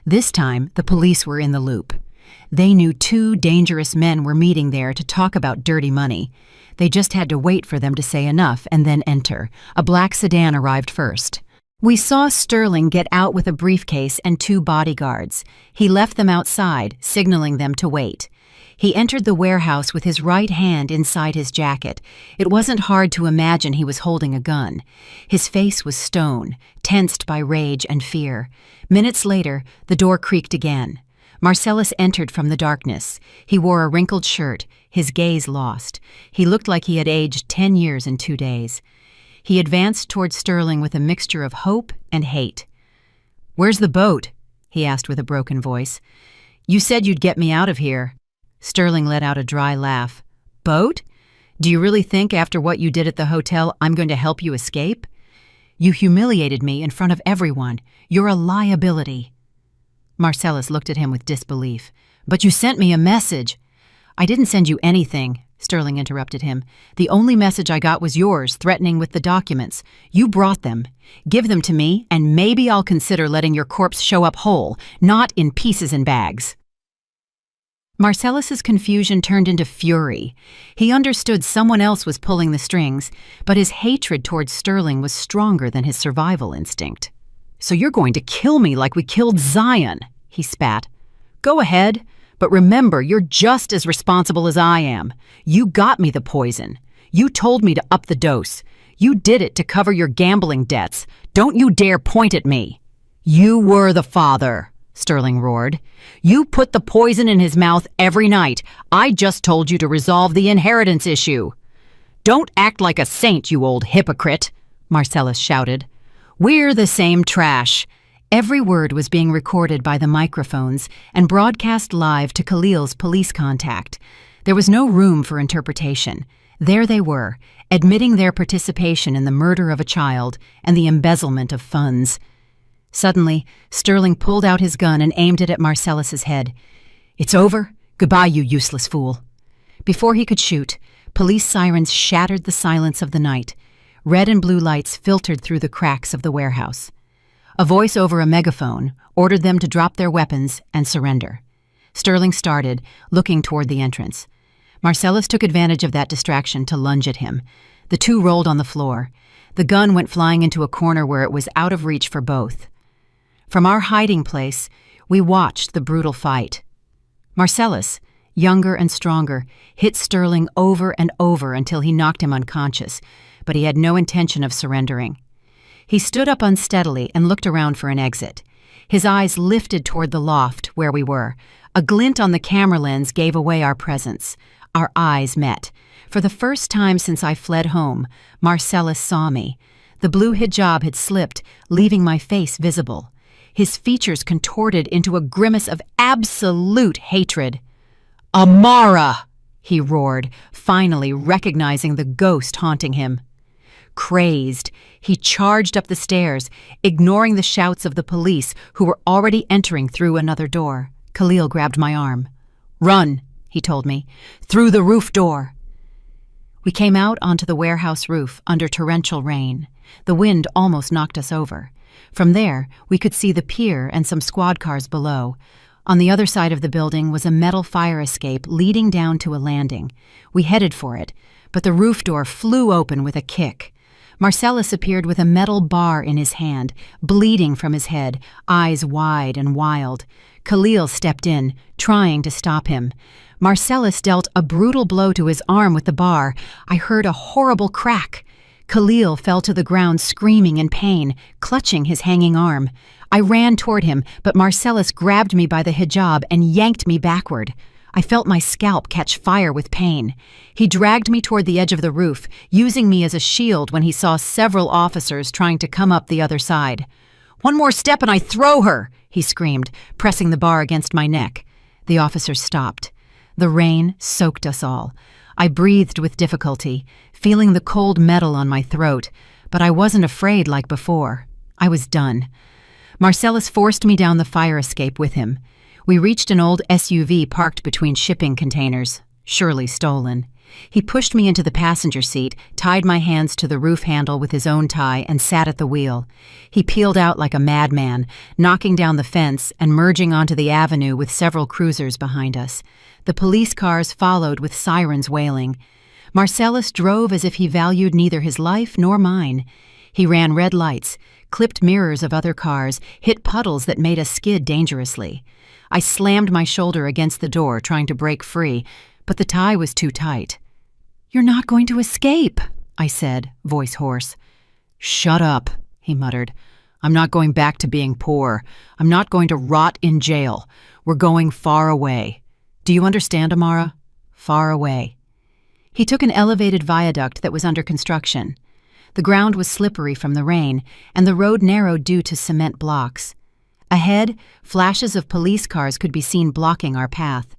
This time, the police were in the loop. They knew 2 dangerous men were meeting there to talk about dirty money. They just had to wait for them to say enough and then enter. A black sedan arrived first. We saw Sterling get out with a briefcase and 2 bodyguards. He left them outside, signaling them to wait. He entered the warehouse with his right hand inside his jacket. It wasn't hard to imagine he was holding a gun. His face was stone, tensed by rage and fear. Minutes later, the door creaked again. Marcellus entered from the darkness. He wore a wrinkled shirt, his gaze lost. He looked like he had aged 10 years in 2 days. He advanced toward Sterling with a mixture of hope and hate. "Where's the boat?" he asked with a broken voice. "You said you'd get me out of here." Sterling let out a dry laugh. "Boat? Do you really think after what you did at the hotel I'm going to help you escape? You humiliated me in front of everyone. You're a liability." Marcellus looked at him with disbelief. "But you sent me a message." "I didn't send you anything," Sterling interrupted him. "The only message I got was yours, threatening with the documents. You brought them. Give them to me, and maybe I'll consider letting your corpse show up whole, not in pieces and bags." Marcellus's confusion turned into fury. He understood someone else was pulling the strings, but his hatred towards Sterling was stronger than his survival instinct. "So you're going to kill me like we killed Zion," he spat. "Go ahead, but remember you're just as responsible as I am. You got me the poison. You told me to up the dose. You did it to cover your gambling debts. Don't you dare point at me." "You were the father," Sterling roared. "You put the poison in his mouth every night. I just told you to resolve the inheritance issue." "Don't act like a saint, you old hypocrite," Marcellus shouted. "We're the same trash." Every word was being recorded by the microphones and broadcast live to Khalil's police contact. There was no room for interpretation. There they were, admitting their participation in the murder of a child and the embezzlement of funds. Suddenly, Sterling pulled out his gun and aimed it at Marcellus's head. "It's over? Goodbye, you useless fool." Before he could shoot, police sirens shattered the silence of the night. Red and blue lights filtered through the cracks of the warehouse. A voice over a megaphone ordered them to drop their weapons and surrender. Sterling started, looking toward the entrance. Marcellus took advantage of that distraction to lunge at him. The 2 rolled on the floor. The gun went flying into a corner where it was out of reach for both. From our hiding place, we watched the brutal fight. Marcellus, younger and stronger, hit Sterling over and over until he knocked him unconscious, but he had no intention of surrendering. He stood up unsteadily and looked around for an exit. His eyes lifted toward the loft where we were. A glint on the camera lens gave away our presence. Our eyes met. For the first time since I fled home, Marcellus saw me. The blue hijab had slipped, leaving my face visible. His features contorted into a grimace of absolute hatred. "Amara!" he roared, finally recognizing the ghost haunting him. Crazed, he charged up the stairs, ignoring the shouts of the police who were already entering through another door. Khalil grabbed my arm. "Run," he told me, "through the roof door." We came out onto the warehouse roof under torrential rain. The wind almost knocked us over. From there, we could see the pier and some squad cars below. On the other side of the building was a metal fire escape leading down to a landing. We headed for it, but the roof door flew open with a kick. Marcellus appeared with a metal bar in his hand, bleeding from his head, eyes wide and wild. Khalil stepped in, trying to stop him. Marcellus dealt a brutal blow to his arm with the bar. I heard a horrible crack. Khalil fell to the ground screaming in pain, clutching his hanging arm. I ran toward him, but Marcellus grabbed me by the hijab and yanked me backward. I felt my scalp catch fire with pain. He dragged me toward the edge of the roof, using me as a shield when he saw several officers trying to come up the other side. "One more step and I throw her!" he screamed, pressing the bar against my neck. The officers stopped. The rain soaked us all. I breathed with difficulty, feeling the cold metal on my throat, but I wasn't afraid like before. I was done. Marcellus forced me down the fire escape with him. We reached an old SUV parked between shipping containers, surely stolen. He pushed me into the passenger seat, tied my hands to the roof handle with his own tie, and sat at the wheel. He peeled out like a madman, knocking down the fence and merging onto the avenue with several cruisers behind us. The police cars followed with sirens wailing. Marcellus drove as if he valued neither his life nor mine. He ran red lights, clipped mirrors of other cars, hit puddles that made us skid dangerously. I slammed my shoulder against the door, trying to break free, but the tie was too tight. "You're not going to escape," I said, voice hoarse. "Shut up," he muttered. "I'm not going back to being poor. I'm not going to rot in jail. We're going far away. Do you understand, Amara? Far away." He took an elevated viaduct that was under construction. The ground was slippery from the rain, and the road narrowed due to cement blocks. Ahead, flashes of police cars could be seen blocking our path.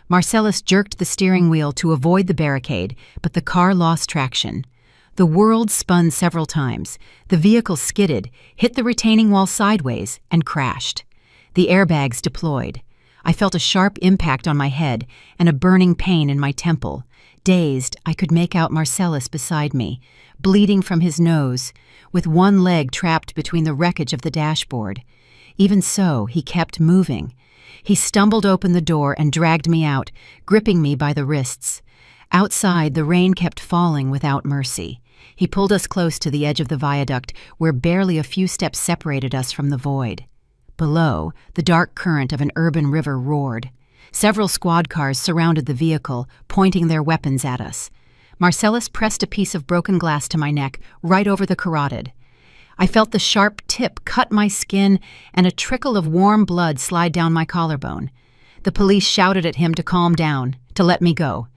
Marcellus jerked the steering wheel to avoid the barricade, but the car lost traction. The world spun several times. The vehicle skidded, hit the retaining wall sideways, and crashed. The airbags deployed. I felt a sharp impact on my head and a burning pain in my temple. Dazed, I could make out Marcellus beside me, bleeding from his nose, with one leg trapped between the wreckage of the dashboard. Even so, he kept moving. He stumbled open the door and dragged me out, gripping me by the wrists. Outside, the rain kept falling without mercy. He pulled us close to the edge of the viaduct, where barely a few steps separated us from the void. Below, the dark current of an urban river roared. Several squad cars surrounded the vehicle, pointing their weapons at us. Marcellus pressed a piece of broken glass to my neck, right over the carotid. I felt the sharp tip cut my skin and a trickle of warm blood slide down my collarbone. The police shouted at him to calm down, to let me go.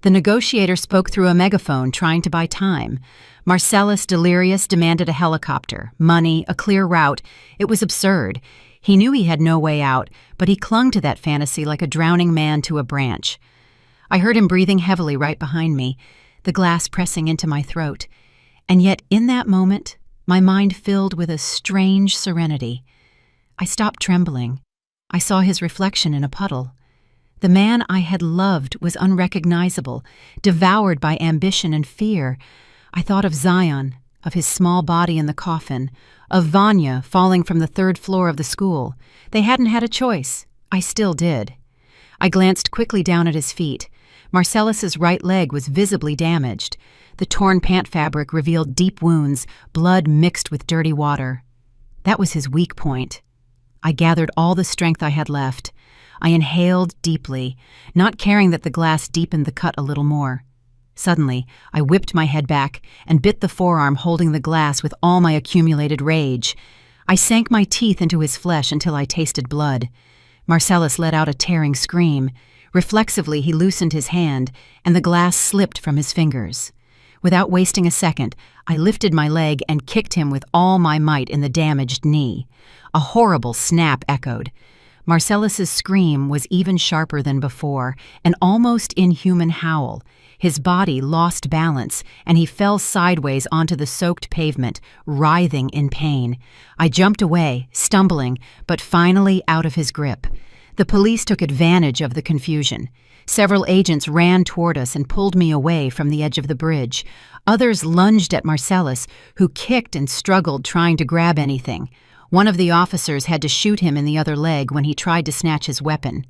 The negotiator spoke through a megaphone, trying to buy time. Marcellus, delirious, demanded a helicopter, money, a clear route. It was absurd. He knew he had no way out, but he clung to that fantasy like a drowning man to a branch. I heard him breathing heavily right behind me, the glass pressing into my throat. And yet, in that moment, my mind filled with a strange serenity. I stopped trembling. I saw his reflection in a puddle. The man I had loved was unrecognizable, devoured by ambition and fear. I thought of Zion, of his small body in the coffin, of Vanya falling from the third floor of the school. They hadn't had a choice. I still did. I glanced quickly down at his feet. Marcellus's right leg was visibly damaged. The torn pant fabric revealed deep wounds, blood mixed with dirty water. That was his weak point. I gathered all the strength I had left. I inhaled deeply, not caring that the glass deepened the cut a little more. Suddenly, I whipped my head back and bit the forearm holding the glass with all my accumulated rage. I sank my teeth into his flesh until I tasted blood. Marcellus let out a tearing scream. Reflexively, he loosened his hand, and the glass slipped from his fingers. Without wasting a second, I lifted my leg and kicked him with all my might in the damaged knee. A horrible snap echoed. Marcellus's scream was even sharper than before, an almost inhuman howl. His body lost balance, and he fell sideways onto the soaked pavement, writhing in pain. I jumped away, stumbling, but finally out of his grip. The police took advantage of the confusion. Several agents ran toward us and pulled me away from the edge of the bridge. Others lunged at Marcellus, who kicked and struggled trying to grab anything. One of the officers had to shoot him in the other leg when he tried to snatch his weapon.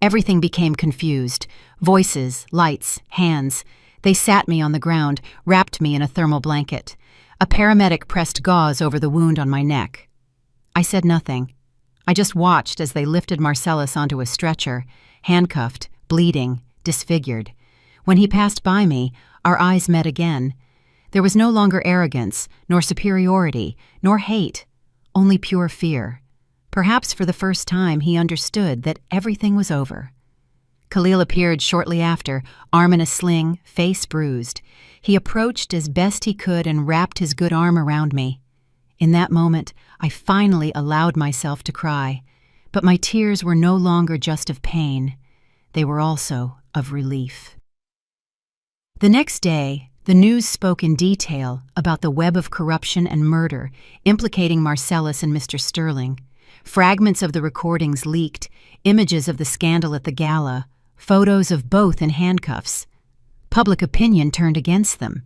Everything became confused. Voices, lights, hands. They sat me on the ground, wrapped me in a thermal blanket. A paramedic pressed gauze over the wound on my neck. I said nothing. I just watched as they lifted Marcellus onto a stretcher, handcuffed, bleeding, disfigured. When he passed by me, our eyes met again. There was no longer arrogance, nor superiority, nor hate, only pure fear. Perhaps for the first time he understood that everything was over. Khalil appeared shortly after, arm in a sling, face bruised. He approached as best he could and wrapped his good arm around me. In that moment, I finally allowed myself to cry, but my tears were no longer just of pain. They were also of relief. The next day, the news spoke in detail about the web of corruption and murder implicating Marcellus and Mr. Sterling. Fragments of the recordings leaked, images of the scandal at the gala, photos of both in handcuffs. Public opinion turned against them.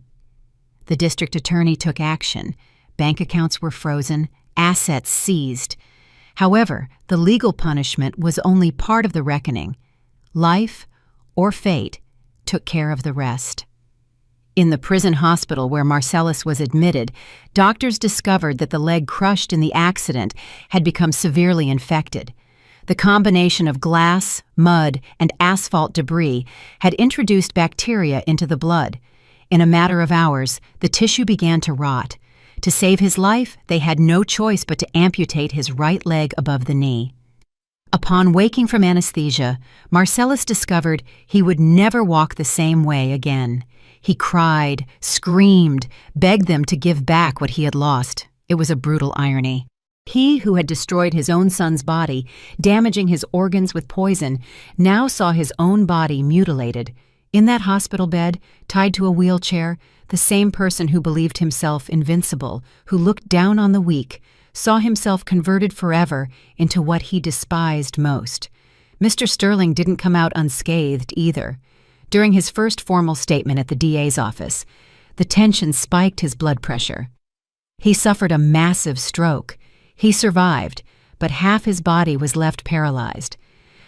The district attorney took action. Bank accounts were frozen, assets seized. However, the legal punishment was only part of the reckoning. Life, or fate, took care of the rest. In the prison hospital where Marcellus was admitted, doctors discovered that the leg crushed in the accident had become severely infected. The combination of glass, mud, and asphalt debris had introduced bacteria into the blood. In a matter of hours, the tissue began to rot. To save his life, they had no choice but to amputate his right leg above the knee. Upon waking from anesthesia, Marcellus discovered he would never walk the same way again. He cried, screamed, begged them to give back what he had lost. It was a brutal irony. He who had destroyed his own son's body, damaging his organs with poison, now saw his own body mutilated. In that hospital bed, tied to a wheelchair, the same person who believed himself invincible, who looked down on the weak, saw himself converted forever into what he despised most. Mr. Sterling didn't come out unscathed either. During his first formal statement at the DA's office, the tension spiked his blood pressure. He suffered a massive stroke. He survived, but half his body was left paralyzed.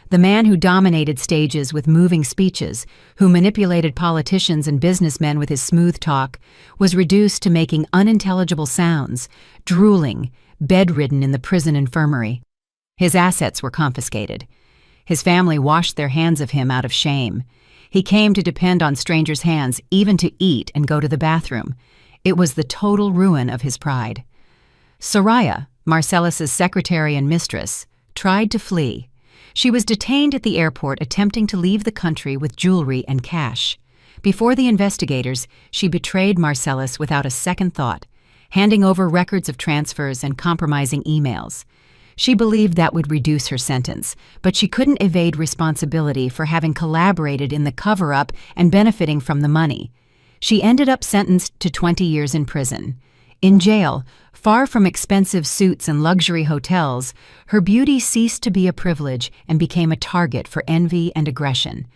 The man who dominated stages with moving speeches, who manipulated politicians and businessmen with his smooth talk, was reduced to making unintelligible sounds, drooling, bedridden in the prison infirmary. His assets were confiscated. His family washed their hands of him out of shame. He came to depend on strangers' hands even to eat and go to the bathroom. It was the total ruin of his pride. Soraya, Marcellus's secretary and mistress, tried to flee. She was detained at the airport attempting to leave the country with jewelry and cash. Before the investigators, she betrayed Marcellus without a second thought, handing over records of transfers and compromising emails. She believed that would reduce her sentence, but she couldn't evade responsibility for having collaborated in the cover-up and benefiting from the money. She ended up sentenced to 20 years in prison. In jail, far from expensive suites and luxury hotels, her beauty ceased to be a privilege and became a target for envy and aggression.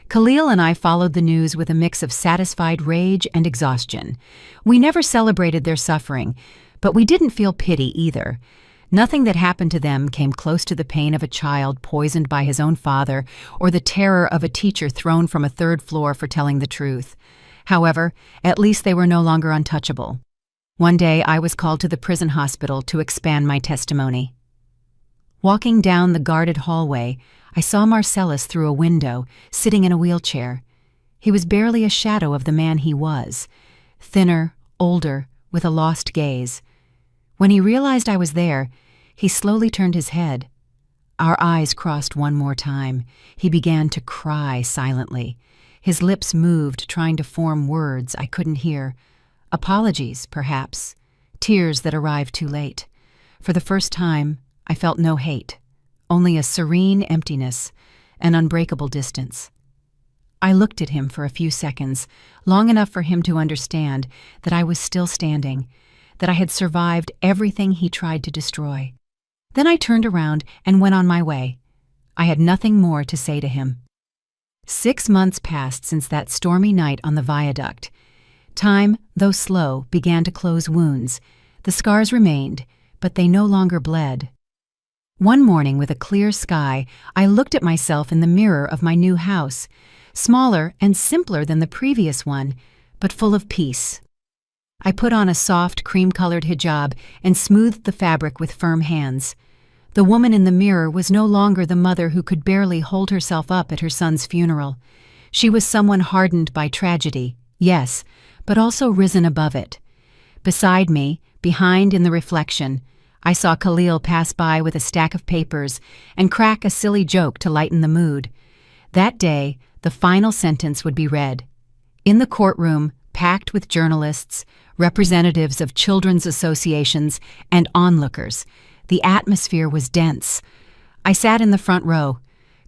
Khalil and I followed the news with a mix of satisfied rage and exhaustion. We never celebrated their suffering, but we didn't feel pity either. Nothing that happened to them came close to the pain of a child poisoned by his own father or the terror of a teacher thrown from a third floor for telling the truth. However, at least they were no longer untouchable. One day I was called to the prison hospital to expand my testimony. Walking down the guarded hallway, I saw Marcellus through a window, sitting in a wheelchair. He was barely a shadow of the man he was, thinner, older, with a lost gaze. When he realized I was there, he slowly turned his head. Our eyes crossed one more time. He began to cry silently. His lips moved, trying to form words I couldn't hear. Apologies, perhaps. Tears that arrived too late. For the first time, I felt no hate, only a serene emptiness, an unbreakable distance. I looked at him for a few seconds, long enough for him to understand that I was still standing, that I had survived everything he tried to destroy. Then I turned around and went on my way. I had nothing more to say to him. 6 months passed since that stormy night on the viaduct. Time, though slow, began to close wounds. The scars remained, but they no longer bled. One morning with a clear sky, I looked at myself in the mirror of my new house, smaller and simpler than the previous one, but full of peace. I put on a soft, cream-colored hijab and smoothed the fabric with firm hands. The woman in the mirror was no longer the mother who could barely hold herself up at her son's funeral. She was someone hardened by tragedy, yes, but also risen above it. Beside me, behind in the reflection, I saw Khalil pass by with a stack of papers and crack a silly joke to lighten the mood. That day, the final sentence would be read. In the courtroom, packed with journalists, representatives of children's associations, and onlookers, the atmosphere was dense. I sat in the front row.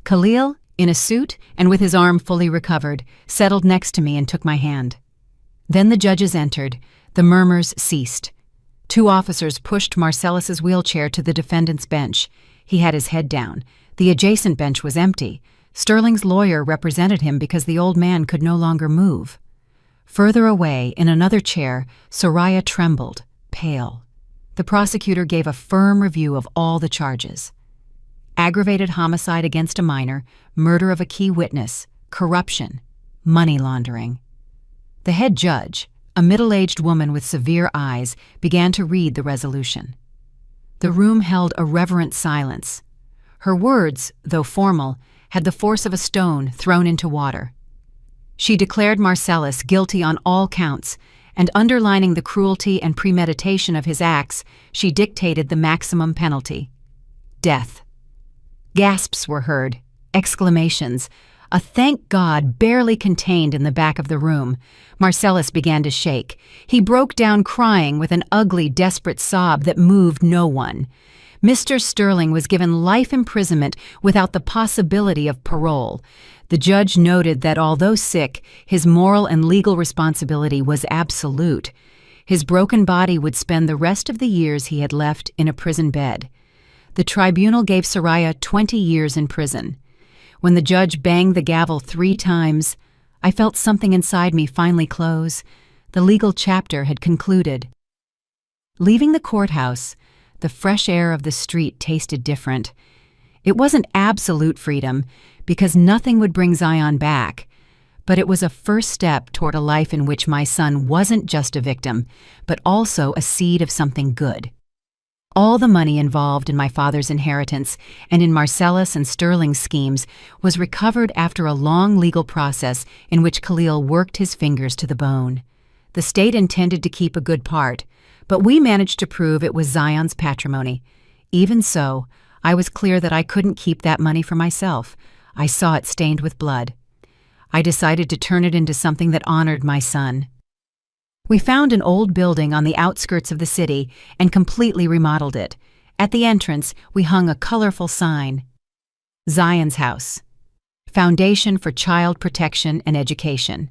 Khalil, in a suit and with his arm fully recovered, settled next to me and took my hand. Then the judges entered. The murmurs ceased. 2 officers pushed Marcellus's wheelchair to the defendant's bench. He had his head down. The adjacent bench was empty. Sterling's lawyer represented him because the old man could no longer move. Further away, in another chair, Soraya trembled, pale. The prosecutor gave a firm review of all the charges. Aggravated homicide against a minor, murder of a key witness, corruption, money laundering. The head judge, a middle-aged woman with severe eyes, began to read the resolution. The room held a reverent silence. Her words, though formal, had the force of a stone thrown into water. She declared Marcellus guilty on all counts, and underlining the cruelty and premeditation of his acts, she dictated the maximum penalty: death. Gasps were heard, exclamations, a thank God barely contained in the back of the room. Marcellus began to shake. He broke down crying with an ugly, desperate sob that moved no one. Mr. Sterling was given life imprisonment without the possibility of parole. The judge noted that although sick, his moral and legal responsibility was absolute. His broken body would spend the rest of the years he had left in a prison bed. The tribunal gave Soraya 20 years in prison. When the judge banged the gavel 3 times, I felt something inside me finally close. The legal chapter had concluded. Leaving the courthouse, the fresh air of the street tasted different. It wasn't absolute freedom, because nothing would bring Zion back, but it was a first step toward a life in which my son wasn't just a victim, but also a seed of something good. All the money involved in my father's inheritance and in Marcellus and Sterling's schemes was recovered after a long legal process in which Khalil worked his fingers to the bone. The state intended to keep a good part, but we managed to prove it was Zion's patrimony. Even so, I was clear that I couldn't keep that money for myself. I saw it stained with blood. I decided to turn it into something that honored my son. We found an old building on the outskirts of the city and completely remodeled it. At the entrance, we hung a colorful sign: Zion's House, Foundation for Child Protection and Education.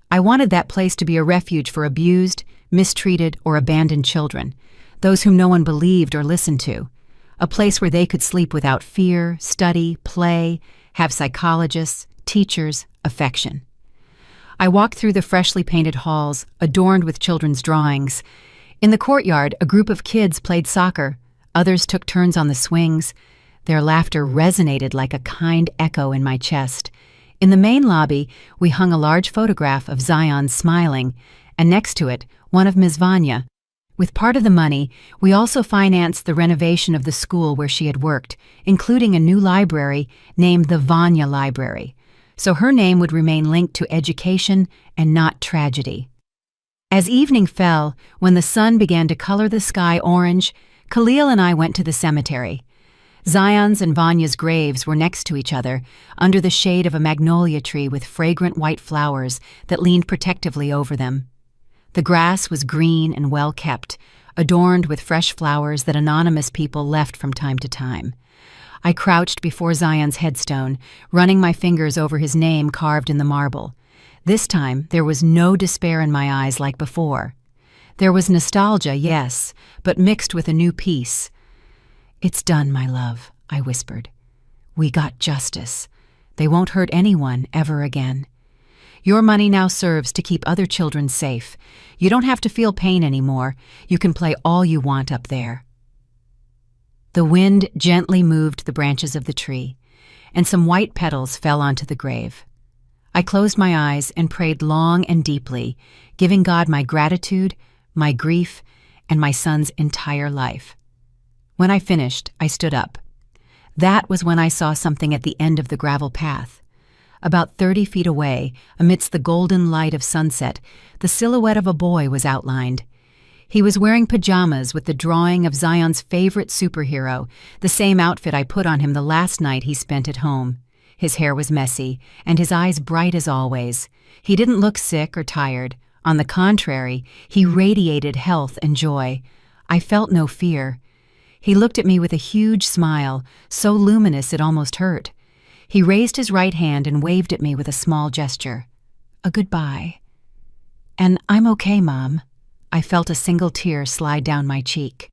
I wanted that place to be a refuge for abused, mistreated, or abandoned children, those whom no one believed or listened to. A place where they could sleep without fear, study, play, have psychologists, teachers, affection. I walked through the freshly painted halls, adorned with children's drawings. In the courtyard, a group of kids played soccer. Others took turns on the swings. Their laughter resonated like a kind echo in my chest. In the main lobby, we hung a large photograph of Zion smiling, and next to it, one of Ms. Vanya. With part of the money, we also financed the renovation of the school where she had worked, including a new library named the Vanya Library, so her name would remain linked to education and not tragedy. As evening fell, when the sun began to color the sky orange, Khalil and I went to the cemetery. Zion's and Vanya's graves were next to each other, under the shade of a magnolia tree with fragrant white flowers that leaned protectively over them. The grass was green and well kept, adorned with fresh flowers that anonymous people left from time to time. I crouched before Zion's headstone, running my fingers over his name carved in the marble. This time, there was no despair in my eyes like before. There was nostalgia, yes, but mixed with a new peace. "It's done, my love," I whispered. "We got justice. They won't hurt anyone ever again. Your money now serves to keep other children safe. You don't have to feel pain anymore. You can play all you want up there." The wind gently moved the branches of the tree, and some white petals fell onto the grave. I closed my eyes and prayed long and deeply, giving God my gratitude, my grief, and my son's entire life. When I finished, I stood up. That was when I saw something at the end of the gravel path. About 30 feet away, amidst the golden light of sunset, the silhouette of a boy was outlined. He was wearing pajamas with the drawing of Zion's favorite superhero, the same outfit I put on him the last night he spent at home. His hair was messy, and his eyes bright as always. He didn't look sick or tired. On the contrary, he radiated health and joy. I felt no fear. He looked at me with a huge smile, so luminous it almost hurt. He raised his right hand and waved at me with a small gesture. A goodbye. "And I'm okay, Mom." I felt a single tear slide down my cheek.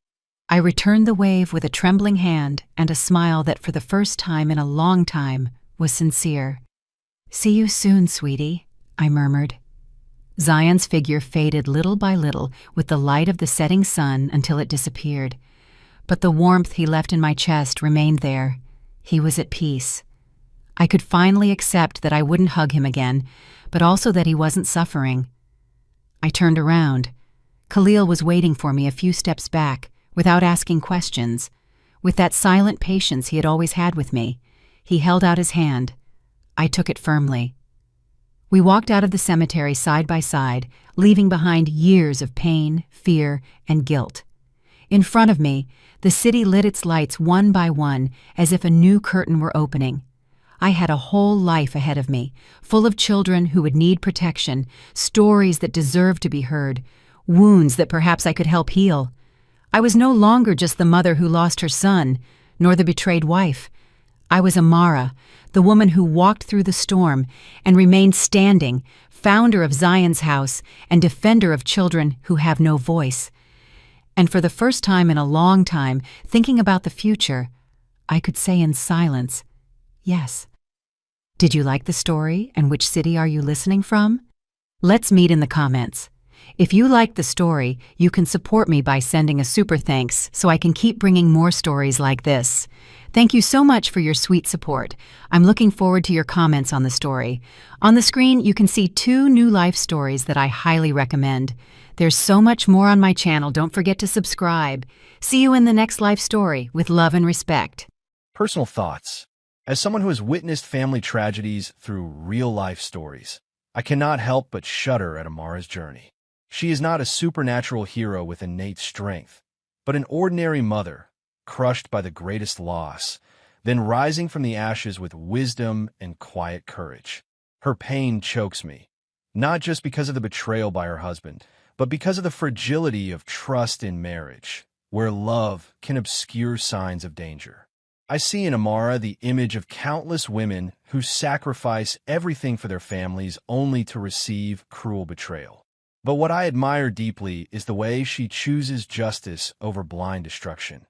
I returned the wave with a trembling hand and a smile that for the first time in a long time was sincere. "See you soon, sweetie," I murmured. Zion's figure faded little by little with the light of the setting sun until it disappeared. But the warmth he left in my chest remained there. He was at peace. I could finally accept that I wouldn't hug him again, but also that he wasn't suffering. I turned around. Khalil was waiting for me a few steps back, without asking questions. With that silent patience he had always had with me, he held out his hand. I took it firmly. We walked out of the cemetery side by side, leaving behind years of pain, fear, and guilt. In front of me, the city lit its lights one by one, as if a new curtain were opening. I had a whole life ahead of me, full of children who would need protection, stories that deserved to be heard, wounds that perhaps I could help heal. I was no longer just the mother who lost her son, nor the betrayed wife. I was Amara, the woman who walked through the storm and remained standing, founder of Zion's house and defender of children who have no voice. And for the first time in a long time, thinking about the future, I could say in silence, yes. Did you like the story, and which city are you listening from? Let's meet in the comments. If you liked the story, you can support me by sending a super thanks so I can keep bringing more stories like this. Thank you so much for your sweet support. I'm looking forward to your comments on the story. On the screen, you can see 2 new life stories that I highly recommend. There's so much more on my channel. Don't forget to subscribe. See you in the next life story with love and respect. Personal thoughts. As someone who has witnessed family tragedies through real-life stories, I cannot help but shudder at Amara's journey. She is not a supernatural hero with innate strength, but an ordinary mother, crushed by the greatest loss, then rising from the ashes with wisdom and quiet courage. Her pain chokes me, not just because of the betrayal by her husband, but because of the fragility of trust in marriage, where love can obscure signs of danger. I see in Amara the image of countless women who sacrifice everything for their families only to receive cruel betrayal. But what I admire deeply is the way she chooses justice over blind destruction.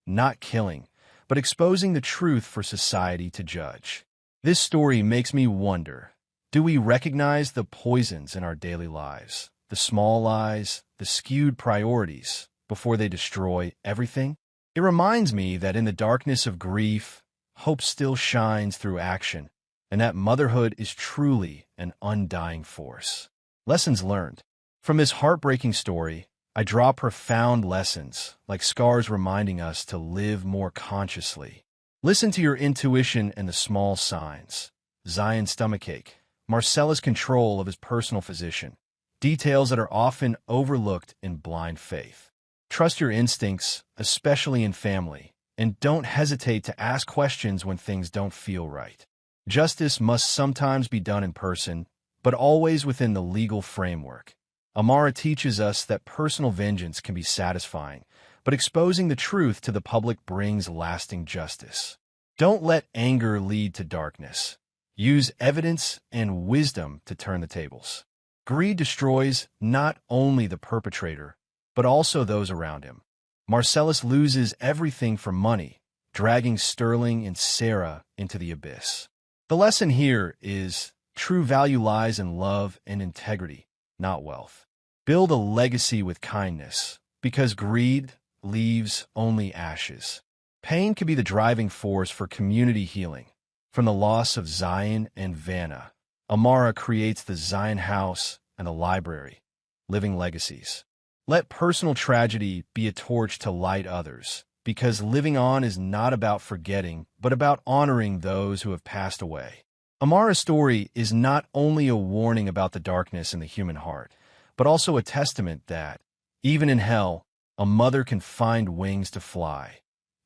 Not killing, but exposing the truth for society to judge. This story makes me wonder, do we recognize the poisons in our daily lives, the small lies, the skewed priorities, before they destroy everything? It reminds me that in the darkness of grief, hope still shines through action, and that motherhood is truly an undying force. Lessons learned. From this heartbreaking story, I draw profound lessons, like scars reminding us to live more consciously. Listen to your intuition and the small signs. Zion's stomachache, Marcella's control of his personal physician, details that are often overlooked in blind faith. Trust your instincts, especially in family, and don't hesitate to ask questions when things don't feel right. Justice must sometimes be done in person, but always within the legal framework. Amara teaches us that personal vengeance can be satisfying, but exposing the truth to the public brings lasting justice. Don't let anger lead to darkness. Use evidence and wisdom to turn the tables. Greed destroys not only the perpetrator, but also those around him. Marcellus loses everything for money, dragging Sterling and Sarah into the abyss. The lesson here is true value lies in love and integrity, not wealth. Build a legacy with kindness, because greed leaves only ashes. Pain can be the driving force for community healing. From the loss of Zion and Vanna, Amara creates the Zion House and the library, living legacies. Let personal tragedy be a torch to light others, because living on is not about forgetting, but about honoring those who have passed away. Amara's story is not only a warning about the darkness in the human heart, but also a testament that, even in hell, a mother can find wings to fly,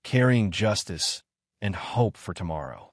carrying justice and hope for tomorrow.